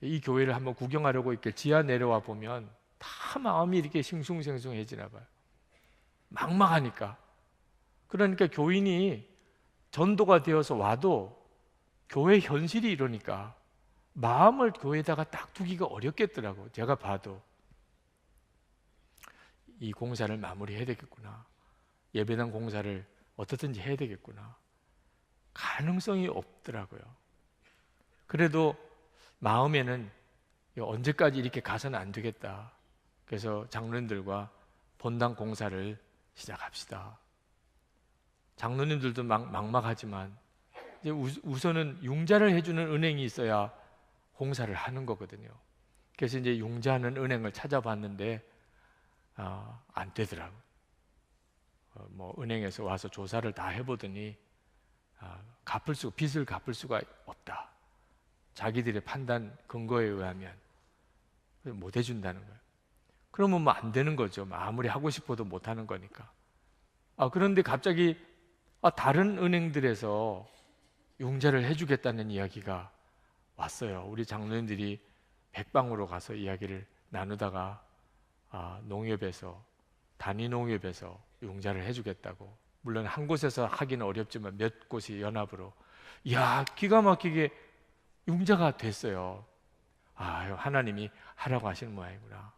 이 교회를 한번 구경하려고 이렇게 지하 내려와 보면 다 마음이 이렇게 싱숭생숭해지나 봐요. 막막하니까. 그러니까 교인이 전도가 되어서 와도 교회 현실이 이러니까 마음을 교회에다가 딱 두기가 어렵겠더라고. 제가 봐도 이 공사를 마무리해야 되겠구나, 예배당 공사를 어떻든지 해야 되겠구나, 가능성이 없더라고요. 그래도 마음에는 언제까지 이렇게 가서는 안 되겠다. 그래서 장로님들과 본당 공사를 시작합시다. 장로님들도 막막하지만 이제 우선은 융자를 해주는 은행이 있어야 공사를 하는 거거든요. 그래서 이제 융자하는 은행을 찾아봤는데 안 되더라고요. 뭐 은행에서 와서 조사를 다 해보더니 빚을 갚을 수가 없다. 자기들의 판단 근거에 의하면 못 해준다는 거예요. 그러면 뭐 안 되는 거죠. 아무리 하고 싶어도 못 하는 거니까. 그런데 갑자기 다른 은행들에서 융자를 해주겠다는 이야기가 왔어요. 우리 장로님들이 백방으로 가서 이야기를 나누다가 농협에서, 단위농협에서 융자를 해주겠다고. 물론 한 곳에서 하기는 어렵지만 몇 곳이 연합으로, 기가 막히게 융자가 됐어요. 하나님이 하라고 하시는 모양이구나.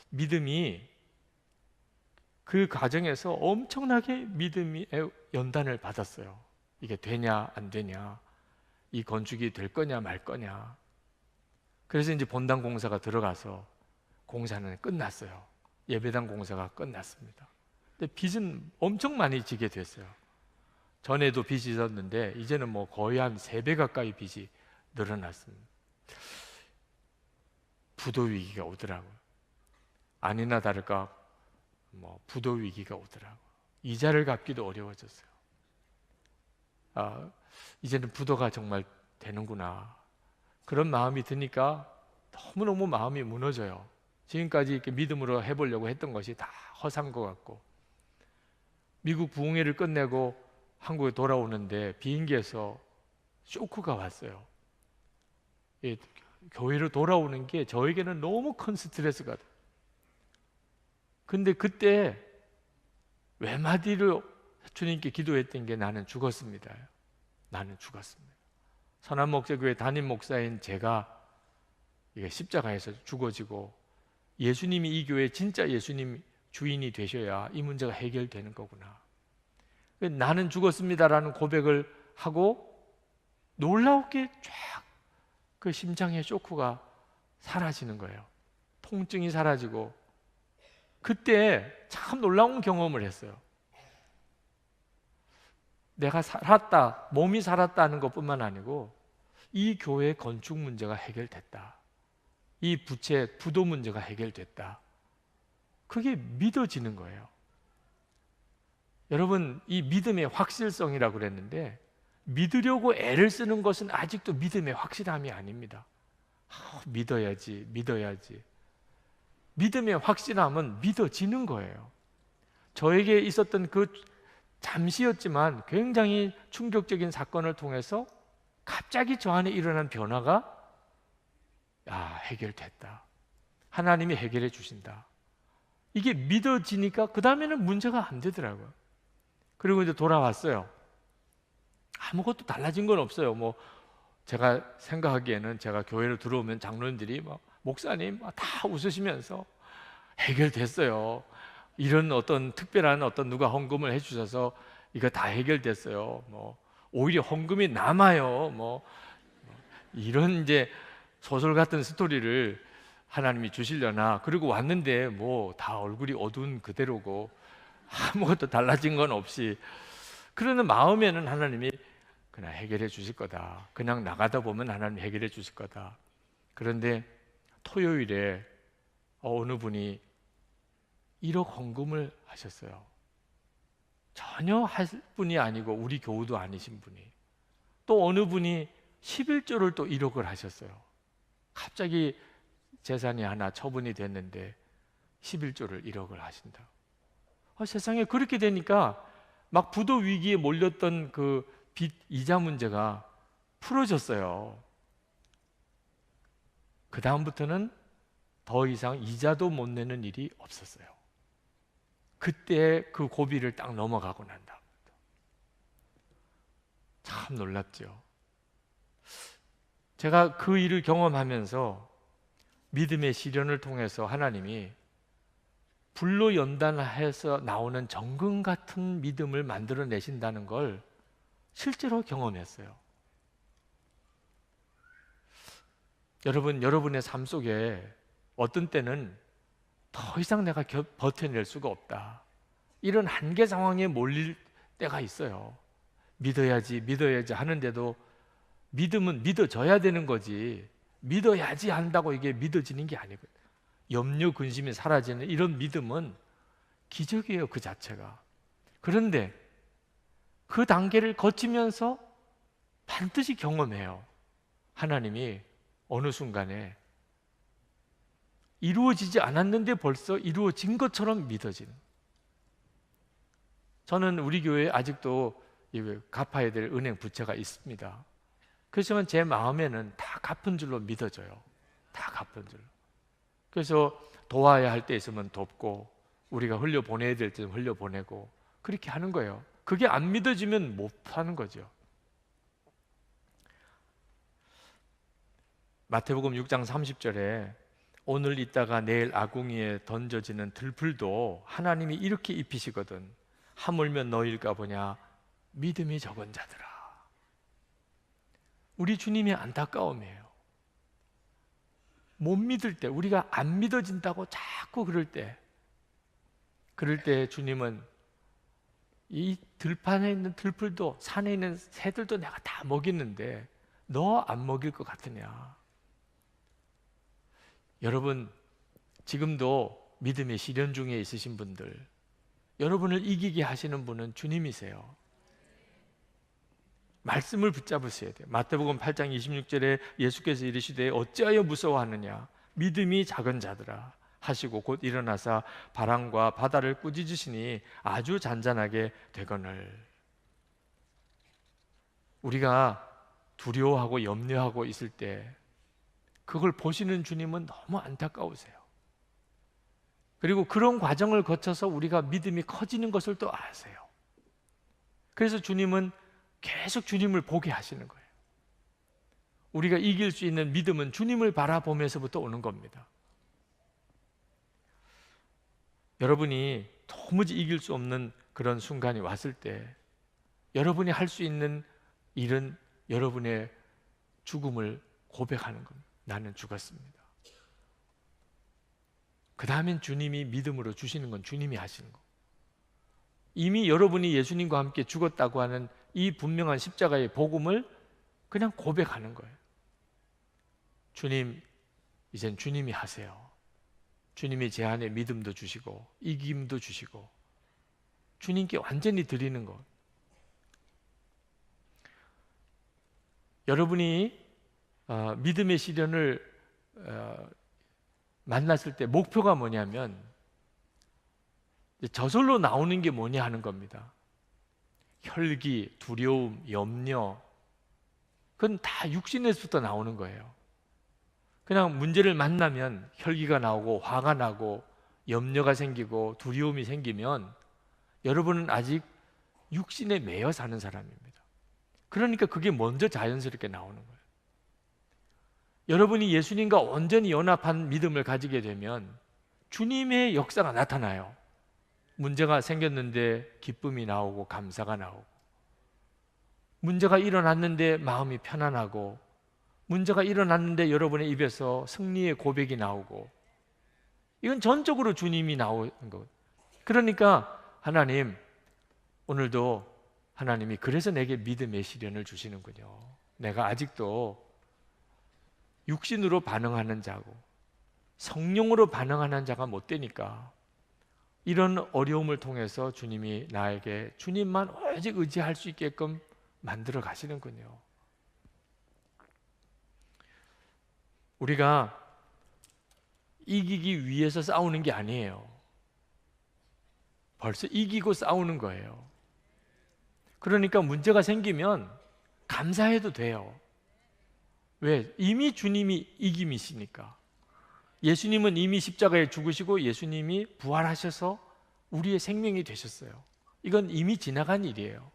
믿음이 그 과정에서 엄청나게 믿음의 연단을 받았어요. 이게 되냐 안 되냐, 이 건축이 될 거냐 말 거냐. 그래서 이제 본당 공사가 들어가서 공사는 끝났어요. 예배당 공사가 끝났습니다. 근데 빚은 엄청 많이 지게 됐어요. 전에도 빚이 있었는데 이제는 뭐 거의 한 3배 가까이 빚이 늘어났습니다. 부도 위기가 오더라고요. 아니나 다를까 뭐 부도 위기가 오더라고요. 이자를 갚기도 어려워졌어요. 이제는 부도가 정말 되는구나, 그런 마음이 드니까 너무너무 마음이 무너져요. 지금까지 이렇게 믿음으로 해보려고 했던 것이 다 허사인 것 같고, 미국 부흥회를 끝내고 한국에 돌아오는데 비행기에서 쇼크가 왔어요. 교회로 돌아오는 게 저에게는 너무 큰 스트레스가 돼요. 근데 그때 외마디를 주님께 기도했던 게 나는 죽었습니다. 나는 죽었습니다. 선한목자교회 담임 목사인 제가 이게 십자가에서 죽어지고 예수님이 이 교회 진짜 예수님 주인이 되셔야 이 문제가 해결되는 거구나. 나는 죽었습니다라는 고백을 하고 놀라웠게 쫙 그 심장의 쇼크가 사라지는 거예요. 통증이 사라지고 그때 참 놀라운 경험을 했어요. 내가 살았다, 몸이 살았다는 것뿐만 아니고 이 교회 건축 문제가 해결됐다. 이 부채, 부도 문제가 해결됐다. 그게 믿어지는 거예요. 여러분, 이 믿음의 확실성이라고 그랬는데 믿으려고 애를 쓰는 것은 아직도 믿음의 확실함이 아닙니다. 믿어야지, 믿어야지. 믿음의 확실함은 믿어지는 거예요. 저에게 있었던 그 잠시였지만 굉장히 충격적인 사건을 통해서 갑자기 저 안에 일어난 변화가 해결됐다. 하나님이 해결해 주신다. 이게 믿어지니까 그 다음에는 문제가 안 되더라고요. 그리고 이제 돌아왔어요. 아무것도 달라진 건 없어요. 뭐 제가 생각하기에는 제가 교회를 들어오면 장로님들이 목사님 다 웃으시면서 해결됐어요. 이런 어떤 특별한 어떤 누가 헌금을 해주셔서 이거 다 해결됐어요. 뭐 오히려 헌금이 남아요. 뭐 이런 이제 소설 같은 스토리를 하나님이 주시려나. 그리고 왔는데 뭐 다 얼굴이 어두운 그대로고 아무것도 달라진 건 없이 그러는 마음에는 하나님이 그냥 해결해 주실 거다. 그냥 나가다 보면 하나님 해결해 주실 거다. 그런데 토요일에 어느 분이 1억 헌금을 하셨어요. 전혀 할 분이 아니고 우리 교우도 아니신 분이. 또 어느 분이 11조를 또 1억을 하셨어요. 갑자기 재산이 하나 처분이 됐는데 11조를 1억을 하신다. 세상에 그렇게 되니까 막 부도 위기에 몰렸던 그 빚 이자 문제가 풀어졌어요. 그 다음부터는 더 이상 이자도 못 내는 일이 없었어요. 그때 그 고비를 딱 넘어가고 난다. 참 놀랍죠. 제가 그 일을 경험하면서 믿음의 시련을 통해서 하나님이 불로 연단해서 나오는 정금 같은 믿음을 만들어내신다는 걸 실제로 경험했어요. 여러분, 여러분의 삶 속에 어떤 때는 더 이상 내가 버텨낼 수가 없다. 이런 한계 상황에 몰릴 때가 있어요. 믿어야지, 믿어야지 하는데도 믿음은 믿어져야 되는 거지. 믿어야지 한다고 이게 믿어지는 게 아니거든요. 염려, 근심이 사라지는 이런 믿음은 기적이에요, 그 자체가. 그런데 그 단계를 거치면서 반드시 경험해요. 하나님이 어느 순간에 이루어지지 않았는데 벌써 이루어진 것처럼 믿어지는. 저는 우리 교회에 아직도 갚아야 될 은행 부채가 있습니다. 그렇지만 제 마음에는 다 갚은 줄로 믿어져요. 다 갚은 줄로. 그래서 도와야 할 때 있으면 돕고 우리가 흘려보내야 될 때는 흘려보내고 그렇게 하는 거예요. 그게 안 믿어지면 못 하는 거죠. 마태복음 6장 30절에 오늘 있다가 내일 아궁이에 던져지는 들풀도 하나님이 이렇게 입히시거든. 하물며 너일까 보냐 믿음이 적은 자들아. 우리 주님의 안타까움이에요. 못 믿을 때, 우리가 안 믿어진다고 자꾸 그럴 때 주님은 이 들판에 있는 들풀도 산에 있는 새들도 내가 다 먹이는데 너 안 먹일 것 같으냐. 여러분, 지금도 믿음의 시련 중에 있으신 분들, 여러분을 이기게 하시는 분은 주님이세요. 말씀을 붙잡으셔야 돼요. 마태복음 8장 26절에 예수께서 이르시되 어찌하여 무서워하느냐 믿음이 작은 자들아 하시고 곧 일어나사 바람과 바다를 꾸짖으시니 아주 잔잔하게 되거늘. 우리가 두려워하고 염려하고 있을 때 그걸 보시는 주님은 너무 안타까우세요. 그리고 그런 과정을 거쳐서 우리가 믿음이 커지는 것을 또 아세요. 그래서 주님은 계속 주님을 보게 하시는 거예요. 우리가 이길 수 있는 믿음은 주님을 바라보면서부터 오는 겁니다. 여러분이 도무지 이길 수 없는 그런 순간이 왔을 때 여러분이 할 수 있는 일은 여러분의 죽음을 고백하는 겁니다. 나는 죽었습니다. 그 다음엔 주님이 믿음으로 주시는 건 주님이 하시는 거. 이미 여러분이 예수님과 함께 죽었다고 하는 이 분명한 십자가의 복음을 그냥 고백하는 거예요. 주님, 이젠 주님이 하세요. 주님이 제 안에 믿음도 주시고 이김도 주시고 주님께 완전히 드리는 것. 여러분이 믿음의 시련을 만났을 때 목표가 뭐냐면 저절로 나오는 게 뭐냐 하는 겁니다. 혈기, 두려움, 염려, 그건 다 육신에서부터 나오는 거예요. 그냥 문제를 만나면 혈기가 나오고 화가 나고 염려가 생기고 두려움이 생기면 여러분은 아직 육신에 매여 사는 사람입니다. 그러니까 그게 먼저 자연스럽게 나오는 거예요. 여러분이 예수님과 온전히 연합한 믿음을 가지게 되면 주님의 역사가 나타나요. 문제가 생겼는데 기쁨이 나오고 감사가 나오고, 문제가 일어났는데 마음이 편안하고, 문제가 일어났는데 여러분의 입에서 승리의 고백이 나오고, 이건 전적으로 주님이 나오는 것. 그러니까 하나님, 오늘도 하나님이 그래서 내게 믿음의 시련을 주시는군요. 내가 아직도 육신으로 반응하는 자고 성령으로 반응하는 자가 못 되니까 이런 어려움을 통해서 주님이 나에게 주님만 오직 의지할 수 있게끔 만들어 가시는군요. 우리가 이기기 위해서 싸우는 게 아니에요. 벌써 이기고 싸우는 거예요. 그러니까 문제가 생기면 감사해도 돼요. 왜? 이미 주님이 이김이시니까. 예수님은 이미 십자가에 죽으시고 예수님이 부활하셔서 우리의 생명이 되셨어요. 이건 이미 지나간 일이에요.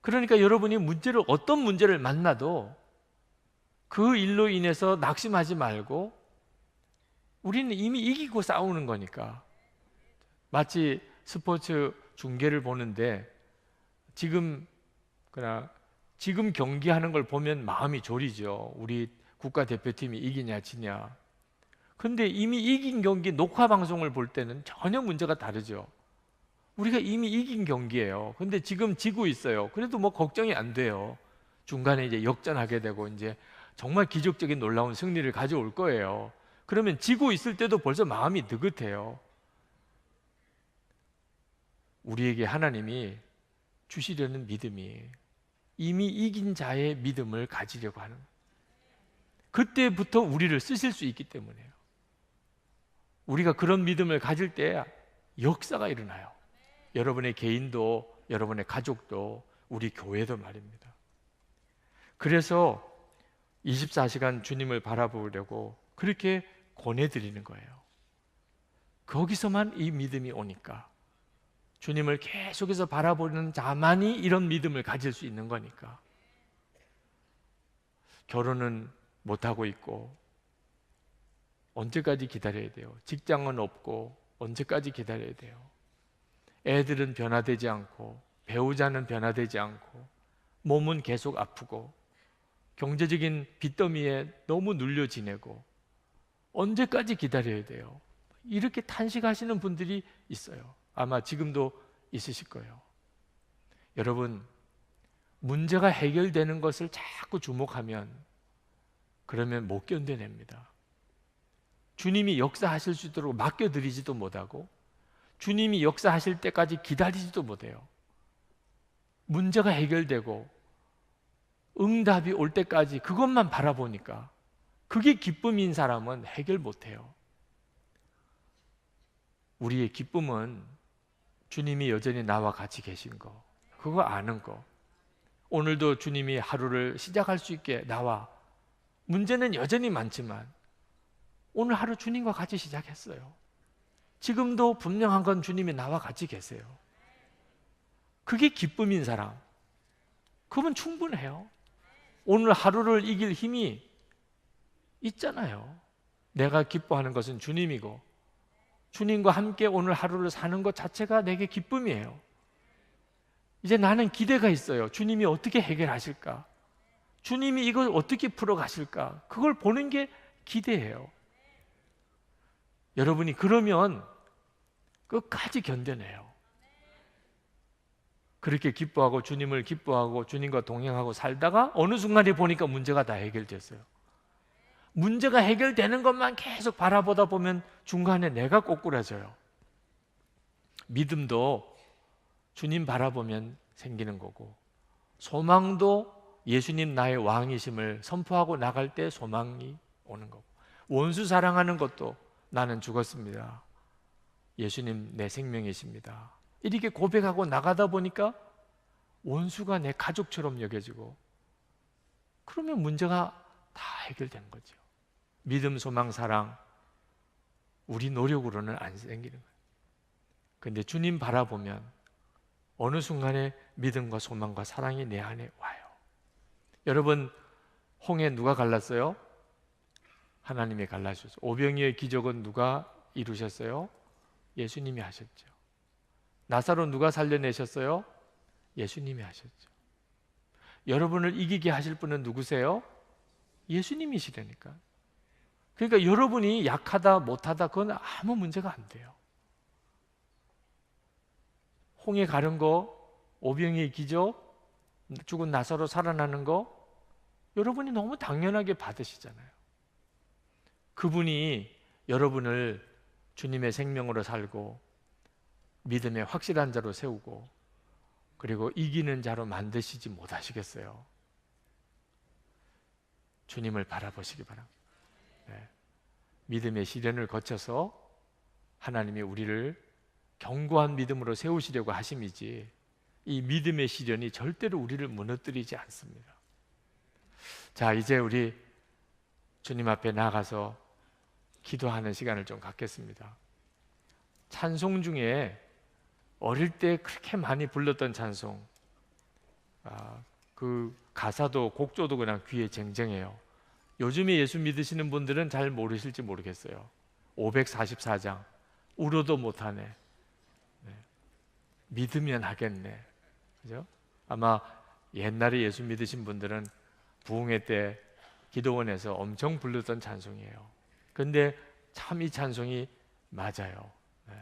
그러니까 여러분이 어떤 문제를 만나도 그 일로 인해서 낙심하지 말고, 우리는 이미 이기고 싸우는 거니까. 마치 스포츠 중계를 보는데 지금 경기하는 걸 보면 마음이 졸이죠. 우리 국가대표팀이 이기냐 지냐. 근데 이미 이긴 경기 녹화 방송을 볼 때는 전혀 문제가 다르죠. 우리가 이미 이긴 경기예요. 근데 지금 지고 있어요. 그래도 뭐 걱정이 안 돼요. 중간에 이제 역전하게 되고 이제 정말 기적적인 놀라운 승리를 가져올 거예요. 그러면 지고 있을 때도 벌써 마음이 느긋해요. 우리에게 하나님이 주시려는 믿음이 이미 이긴 자의 믿음을 가지려고 하는, 그때부터 우리를 쓰실 수 있기 때문에요. 우리가 그런 믿음을 가질 때 역사가 일어나요. 여러분의 개인도, 여러분의 가족도, 우리 교회도 말입니다. 그래서 24시간 주님을 바라보려고 그렇게 권해드리는 거예요. 거기서만 이 믿음이 오니까, 주님을 계속해서 바라보는 자만이 이런 믿음을 가질 수 있는 거니까. 결혼은 못하고 있고 언제까지 기다려야 돼요? 직장은 없고 언제까지 기다려야 돼요? 애들은 변화되지 않고 배우자는 변화되지 않고 몸은 계속 아프고 경제적인 빚더미에 너무 눌려 지내고 언제까지 기다려야 돼요? 이렇게 탄식하시는 분들이 있어요. 아마 지금도 있으실 거예요. 여러분, 문제가 해결되는 것을 자꾸 주목하면 그러면 못 견뎌냅니다. 주님이 역사하실 수 있도록 맡겨드리지도 못하고 주님이 역사하실 때까지 기다리지도 못해요. 문제가 해결되고 응답이 올 때까지 그것만 바라보니까, 그게 기쁨인 사람은 해결 못해요. 우리의 기쁨은 주님이 여전히 나와 같이 계신 거, 그거 아는 거. 오늘도 주님이 하루를 시작할 수 있게 나와, 문제는 여전히 많지만 오늘 하루 주님과 같이 시작했어요. 지금도 분명한 건 주님이 나와 같이 계세요. 그게 기쁨인 사람, 그러면 충분해요. 오늘 하루를 이길 힘이 있잖아요. 내가 기뻐하는 것은 주님이고 주님과 함께 오늘 하루를 사는 것 자체가 내게 기쁨이에요. 이제 나는 기대가 있어요. 주님이 어떻게 해결하실까? 주님이 이걸 어떻게 풀어가실까? 그걸 보는 게 기대예요. 여러분이 그러면 끝까지 견뎌내요. 그렇게 기뻐하고 주님을 기뻐하고 주님과 동행하고 살다가 어느 순간에 보니까 문제가 다 해결됐어요. 문제가 해결되는 것만 계속 바라보다 보면 중간에 내가 꼬꾸라져요. 믿음도 주님 바라보면 생기는 거고, 소망도 예수님 나의 왕이심을 선포하고 나갈 때 소망이 오는 거고, 원수 사랑하는 것도 나는 죽었습니다, 예수님 내 생명이십니다, 이렇게 고백하고 나가다 보니까 원수가 내 가족처럼 여겨지고, 그러면 문제가 다 해결된 거죠. 믿음, 소망, 사랑, 우리 노력으로는 안 생기는 거예요. 근데 주님 바라보면 어느 순간에 믿음과 소망과 사랑이 내 안에 와요. 여러분, 홍해 누가 갈랐어요? 하나님이 갈라주셨어요. 오병이의 기적은 누가 이루셨어요? 예수님이 하셨죠. 나사로 누가 살려내셨어요? 예수님이 하셨죠. 여러분을 이기게 하실 분은 누구세요? 예수님이시라니까. 그러니까 여러분이 약하다 못하다 그건 아무 문제가 안 돼요. 홍해 가른 거, 오병이의 기적, 죽은 나사로 살아나는 거 여러분이 너무 당연하게 받으시잖아요. 그분이 여러분을 주님의 생명으로 살고 믿음의 확실한 자로 세우고 그리고 이기는 자로 만드시지 못하시겠어요? 주님을 바라보시기 바랍니다. 네. 믿음의 시련을 거쳐서 하나님이 우리를 견고한 믿음으로 세우시려고 하심이지, 이 믿음의 시련이 절대로 우리를 무너뜨리지 않습니다. 자, 이제 우리 주님 앞에 나가서 기도하는 시간을 좀 갖겠습니다. 찬송 중에 어릴 때 그렇게 많이 불렀던 찬송, 그 가사도 곡조도 그냥 귀에 쟁쟁해요. 요즘에 예수 믿으시는 분들은 잘 모르실지 모르겠어요. 544장, 울어도 못하네, 네. 믿으면 하겠네, 그죠? 아마 옛날에 예수 믿으신 분들은 부흥회 때 기도원에서 엄청 불렀던 찬송이에요. 근데 참 이 찬송이 맞아요. 네.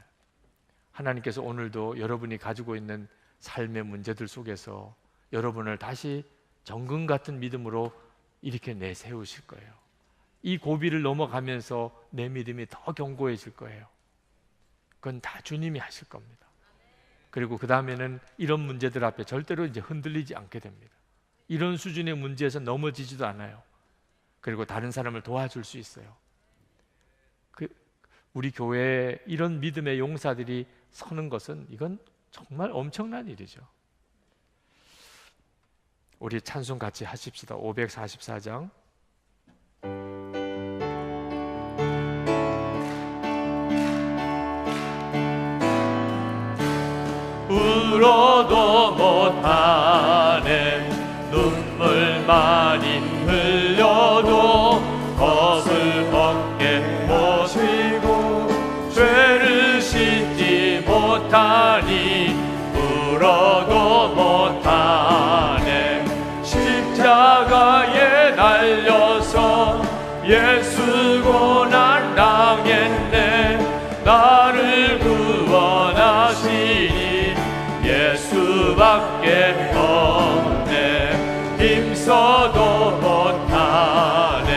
하나님께서 오늘도 여러분이 가지고 있는 삶의 문제들 속에서 여러분을 다시 정금 같은 믿음으로 이렇게 내세우실 거예요. 이 고비를 넘어가면서 내 믿음이 더 견고해질 거예요. 그건 다 주님이 하실 겁니다. 그리고 그 다음에는 이런 문제들 앞에 절대로 이제 흔들리지 않게 됩니다. 이런 수준의 문제에서 넘어지지도 않아요. 그리고 다른 사람을 도와줄 수 있어요. 우리 교회에 이런 믿음의 용사들이 서는 것은 이건 정말 엄청난 일이죠. 우리 찬송 같이 하십시다. 544장. 울어도 못하네, 눈물 많이 흘려도 것을 벗게 모시고 죄를 씻지 못하니 울어도 못하네. 십자가에 달려서 예수 고난 당했네. 나를 구원하시니 예수밖에 없네. 힘써도 못하네.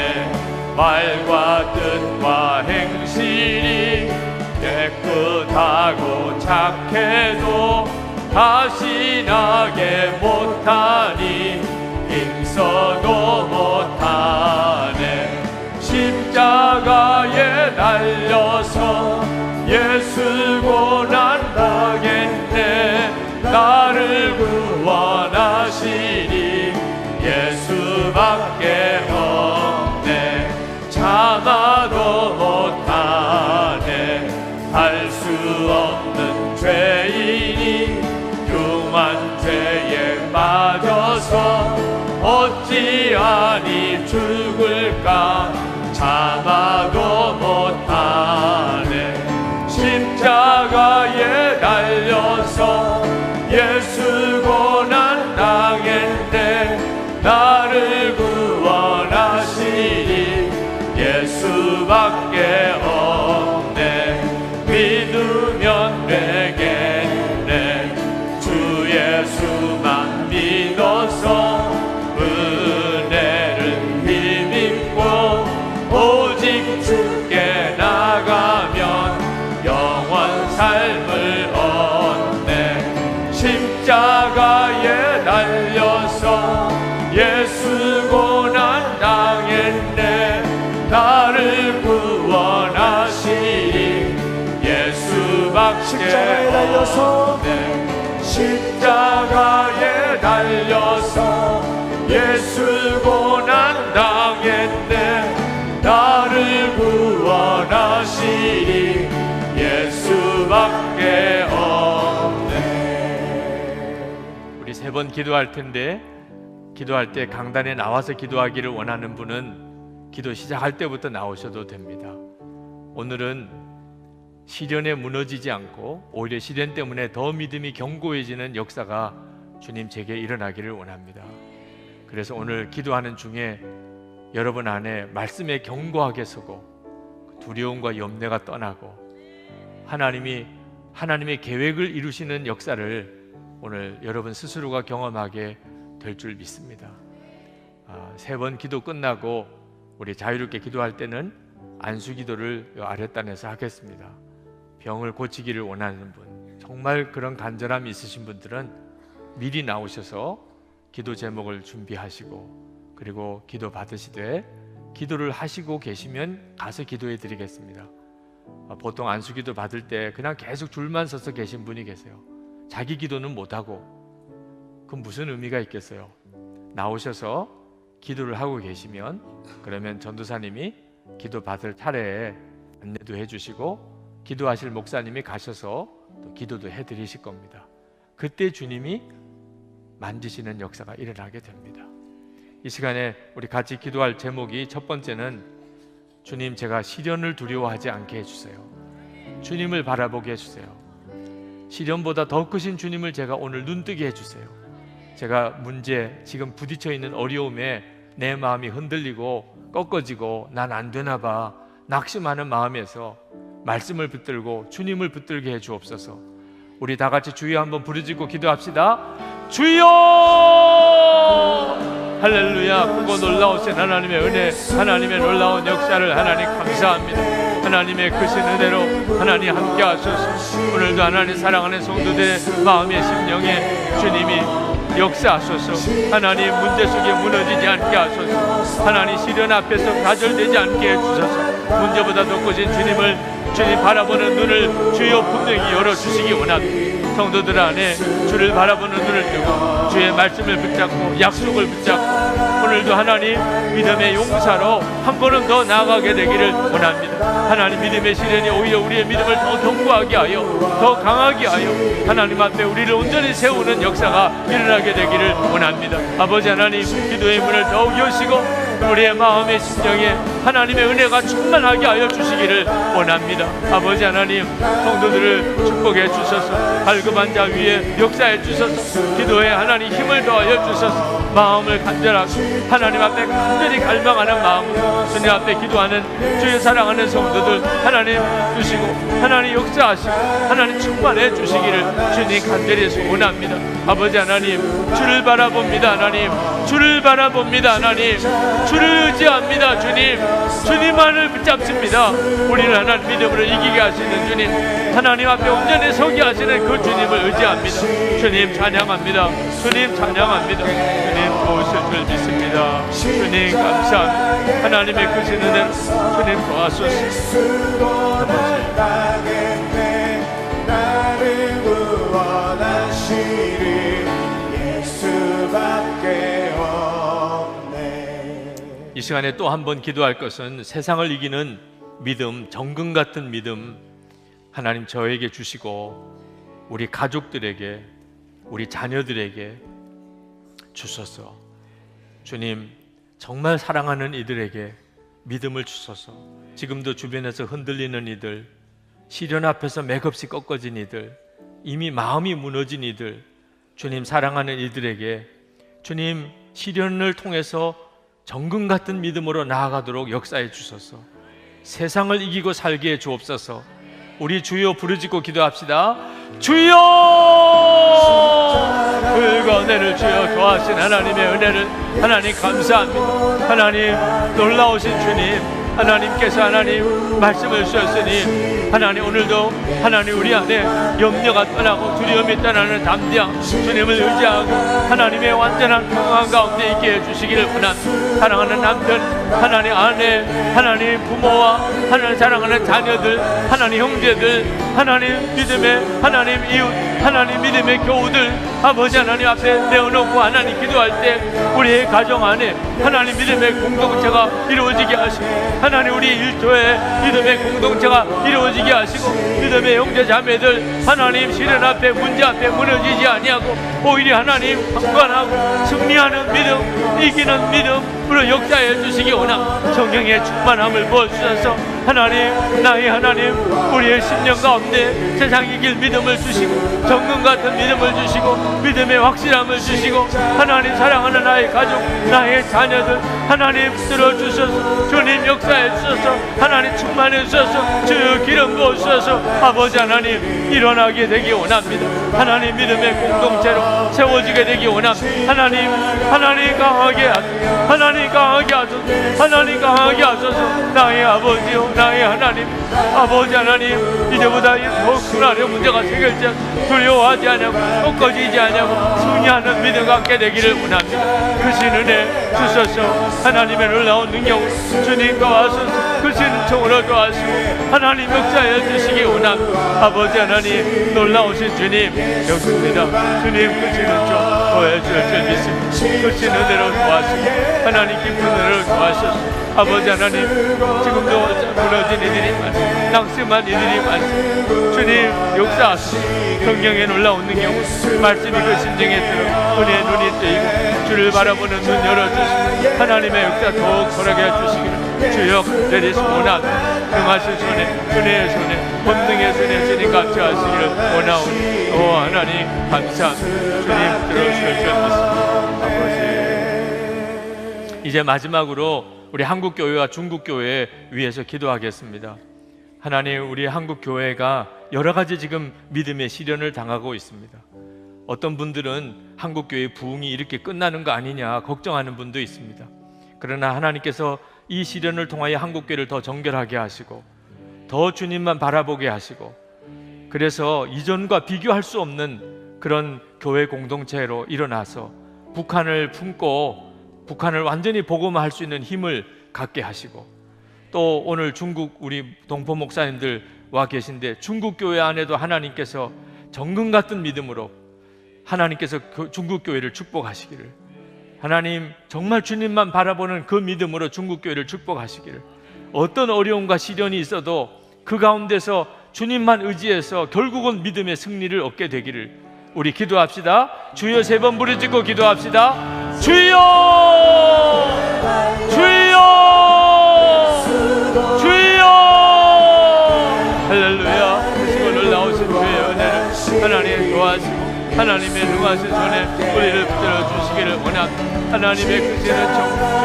말과 뜻과 행실이 깨끗하고 착해도 다시 나게 못하니 힘써도 못하네. 십자가에 달려서 예수 고난 당했네. 나를 구원하시니 예수밖에 없네. 참아도 못하네. 할 수 없는 죄인이 흉한 아니 죽을까 참아도 못하네. 십자가에 달려서 예수 고난 당했네. 나를 구원하시니 예수밖에 없네. 믿으면 되겠네. 주 예수만 믿어서 은혜를 힘입고 오직 주께 나가면 영원 삶을 얻네. 십자가에 달려서 예수 고난 당했네. 나를 구원하시니 예수밖에
십자가에 달려서
없네. 십자가에 달려서 예수 고난 당했네. 나를 구원하시니 예수밖에 없네. 우리 세 번 기도할 텐데, 기도할 때 강단에 나와서 기도하기를 원하는 분은 기도 시작할 때부터 나오셔도 됩니다. 오늘은 시련에 무너지지 않고 오히려 시련 때문에 더 믿음이 견고해지는 역사가 주님 제게 일어나기를 원합니다. 그래서 오늘 기도하는 중에 여러분 안에 말씀에 견고하게 서고 두려움과 염려가 떠나고 하나님의 계획을 이루시는 역사를 오늘 여러분 스스로가 경험하게 될 줄 믿습니다. 세 번 기도 끝나고 우리 자유롭게 기도할 때는 안수기도를 아랫단에서 하겠습니다. 병을 고치기를 원하는 분, 정말 그런 간절함이 있으신 분들은 미리 나오셔서 기도 제목을 준비하시고, 그리고 기도 받으시되 기도를 하시고 계시면 가서 기도해 드리겠습니다. 보통 안수기도 받을 때 그냥 계속 줄만 서서 계신 분이 계세요. 자기 기도는 못하고. 그럼 무슨 의미가 있겠어요? 나오셔서 기도를 하고 계시면 그러면 전도사님이 기도 받을 차례에 안내도 해주시고 기도하실 목사님이 가셔서 또 기도도 해드리실 겁니다. 그때 주님이 만지시는 역사가 일어나게 됩니다. 이 시간에 우리 같이 기도할 제목이, 첫 번째는 주님, 제가 시련을 두려워하지 않게 해주세요. 주님을 바라보게 해주세요. 시련보다 더 크신 주님을 제가 오늘 눈뜨게 해주세요. 제가 지금 부딪혀 있는 어려움에 내 마음이 흔들리고 꺾어지고 난 안 되나 봐 낙심하는 마음에서 말씀을 붙들고 주님을 붙들게 해 주옵소서. 우리 다 같이 주여 한번 부르짖고 기도합시다. 주여! 할렐루야. 크고 놀라우신 하나님의 은혜, 하나님의 놀라운 역사를 하나님 감사합니다. 하나님의 크신 은혜로 하나님 함께 하소서. 오늘도 하나님 사랑하는 성도들의 마음의 심령에 주님이 역사하소서. 하나님 문제 속에 무너지지 않게 하소서. 하나님 시련 앞에서 좌절되지 않게 해주소서. 문제보다 더 크신 주님 바라보는 눈을 주여 분명히 열어주시기 원합니다. 성도들 안에 주를 바라보는 눈을 뜨고 주의 말씀을 붙잡고 약속을 붙잡고 오늘도 하나님 믿음의 용사로 한 걸음 더 나아가게 되기를 원합니다. 하나님 믿음의 시련이 오히려 우리의 믿음을 더 견고하게 하여 더 강하게 하여 하나님 앞에 우리를 온전히 세우는 역사가 일어나게 되기를 원합니다. 아버지 하나님, 기도의 문을 더욱 여시고 우리의 마음의 심령에 하나님의 은혜가 충만하게 하여 주시기를 원합니다. 아버지 하나님, 성도들을 축복해 주셔서 발급한 자 위에 역사해 주셔서 기도에 하나님 힘을 더하여 주셔서 마음을 간절하게 하나님 앞에 간절히 갈망하는 마음으로 주님 앞에 기도하는 주의 사랑하는 성도들 하나님 주시고 하나님 역사하시고 하나님 충만해 주시기를 주님 간절히 소원합니다. 아버지 하나님, 주를 바라봅니다. 하나님, 주를 바라봅니다. 하나님, 주를 의지합니다. 주님만을 붙잡습니다. 우리를 하나님 믿음으로 이기게 하시는 주님, 하나님 앞에 온전히 서게 하시는 그 주님을 의지합니다. 주님 찬양합니다. 주님 찬양합니다. 주님 도우실 줄 믿습니다. 주님 감사합니다. 하나님의 크신 은혜로 주님 도와주소서.
나를 구원하시리 예수밖에 없네.
이 시간에 또 한 번 기도할 것은 세상을 이기는 믿음, 정금 같은 믿음 하나님 저에게 주시고 우리 가족들에게, 우리 자녀들에게 주소서. 주님, 정말 사랑하는 이들에게 믿음을 주소서. 지금도 주변에서 흔들리는 이들, 시련 앞에서 맥없이 꺾어진 이들, 이미 마음이 무너진 이들, 주님 사랑하는 이들에게 주님 시련을 통해서 정금 같은 믿음으로 나아가도록 역사해 주소서. 세상을 이기고 살게 해 주옵소서. 우리 주여 부르짖고 기도합시다. 주여! 불과 은혜를 주여 도하신 하나님의 은혜를 하나님 감사합니다. 하나님 놀라우신 주님, 하나님께서 하나님 말씀을 주셨으니 하나님 오늘도 하나님 우리 안에 염려가 떠나고 두려움이 떠나는 담대함, 주님을 의지하고 하나님의 완전한 평안 가운데 있게 해주시기를 원합니다. 사랑하는 남편, 하나님 아내, 하나님 부모와 하나님 사랑하는 자녀들, 하나님 형제들, 하나님 믿음의 하나님 이웃, 하나님 믿음의 교우들, 아버지 하나님 앞에 내어놓고 하나님 기도할 때 우리의 가정 안에 하나님 믿음의 공동체가 이루어지게 하시고, 하나님 우리 일조의 믿음의 공동체가 이루어지게 하시고, 믿음의 형제 자매들 하나님 시련 앞에 문제 앞에 무너지지 아니하고 오히려 하나님 강건하고 승리하는 믿음, 이기는 믿음으로 역사해 주시기 원합니다. 성령의 충만함을 부어주셔서 하나님, 나의 하나님, 우리의 심령 가운데 세상 이길 믿음을 주시고 정금 같은 믿음을 주시고 믿음의 확실함을 주시고 하나님 사랑하는 나의 가족, 나의 자녀들 하나님 들어주셔서 주님 역사해 주셔서 하나님 충만해 주셔서 주의 기름 부어주셔서 아버지 하나님 일어나게 되기 원합니다. 하나님 믿음의 공동체로 세워지게 되기 원합니다. 하나님 강하게 하소서. 하나님 강하게 하소서. 하나님 강하게 하소서. 나의 아버지요, 나의 하나님, 아버지 하나님, 이제보다 더욱 순환의 문제가 생길지 두려워하지 않냐고 꺾어지지 않냐고 승리하는 믿음 갖게 되기를 원합니다. 크신 은혜 주셔서 하나님의 놀라운 능력으로 주님과 와서 크신 은총으로 도와주시고 하나님 역사해 주시기 원합니다. 아버지 하나님 놀라우신 주님 여기 있습니다. 주님 크신 은총 도와주실 줄 믿습니다. 크신 은혜로 도와주시고 하나님 깊은 은혜로 도와주셔서 아버지 하나님 지금도 무너진 이들이 많습니다. 낙심한 이들이 많습니다. 주님 역사하시고 성령의 놀라운 능력 말씀이 그 심정에 들어 은혜의 눈이 뜨이고 주를 바라보는 눈 열어주시고 하나님의 역사 더욱 허락해 주시기를 주여 내리시 원합니다. 능하신 손에 은혜의 손에 권능의 손에 주님 같이 하시기를 원하오니 오 하나님 감사합니다. 주님 들어주실 줄 믿습니다. 아버지 이제 마지막으로 우리 한국교회와 중국교회 위해서 기도하겠습니다. 하나님 우리 한국교회가 여러 가지 지금 믿음의 시련을 당하고 있습니다. 어떤 분들은 한국교회 부흥이 이렇게 끝나는 거 아니냐 걱정하는 분도 있습니다. 그러나 하나님께서 이 시련을 통하여 한국교회를 더 정결하게 하시고 더 주님만 바라보게 하시고 그래서 이전과 비교할 수 없는 그런 교회 공동체로 일어나서 북한을 품고 북한을 완전히 복음화할 수 있는 힘을 갖게 하시고 또 오늘 중국 우리 동포 목사님들 와 계신데 중국 교회 안에도 하나님께서 정금 같은 믿음으로 하나님께서 중국 교회를 축복하시기를 하나님 정말 주님만 바라보는 그 믿음으로 중국 교회를 축복하시기를 어떤 어려움과 시련이 있어도 그 가운데서 주님만 의지해서 결국은 믿음의 승리를 얻게 되기를 우리 기도합시다. 주여 3번 부르짖고 기도합시다. 주여! 주여! 주여! 할렐루야. 크시고 놀라우신 주의 은혜를 하나님 도와주시고 하나님의 능하신 손에 우리를 붙들어 주시기를 원합니다. 하나님의 크신 은총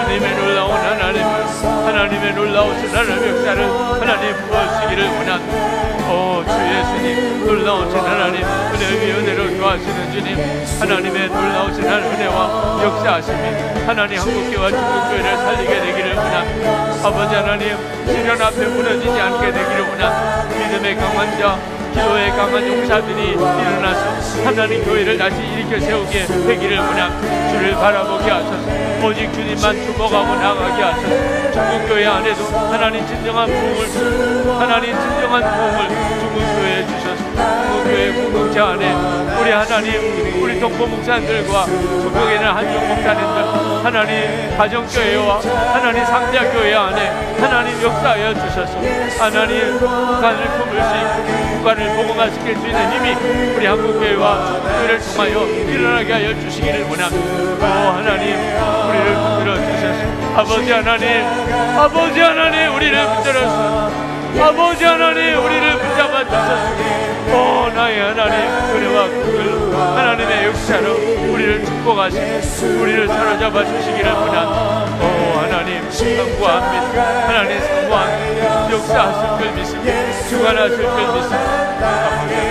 주님의 놀라운 하나님의 놀라우신 하나님의 역사를 하나님 부어주시기를 원합니다. 오 주 예수님 놀라우신 하나님 은혜 위에 은혜로 도와주시는 주님 하나님의 놀라우신 은혜와 역사하심이 하나님 한국교회와 중국교회를 살리게 되기를 원합니다. 아버지 하나님 시련 앞에 무너지지 않게 되기를 원합니다. 믿음의 강한 자 기도의 강한 용사들이 일어나서 하나님 교회를 다시 일으켜 세우게 되기를 원합니다. 주를 바라보게 하소서. 오직 주님만 축복하고 나가게 하소서. 중국교회 안에도 하나님 진정한 부흥을 주셔서 하나님 진정한 부흥을 중국교회에 주셔서 중국교회 한국교회 공동체 안에 우리 하나님, 우리 동포 목사님들과 중국에 있는 한국 목사님들 하나님 가정교회와 하나님 상자교회 안에 하나님 역사하여 주셔서 하나님 북한을 품을 수 있고 북한을 복음화시킬 수 있는 힘이 우리 한국교회와 중국교회를 통하여 일어나게 하여 주시기를 원합니다. 하나님 우리를 붙들어 주셔서 아버지 하나님, 아버지 하나님 우리를 붙들어서 아버지 하나님 우리를 붙잡아 주셔서 나의 하나님 은혜와 그 하나님의 역사로 우리를 축복하시고 우리를 사로잡아 주시기를 원합니다. 하나님 상고합니다. 하나님 상고합니다. 역사하실 줄 믿습니다. 주관하실 줄 믿습니다.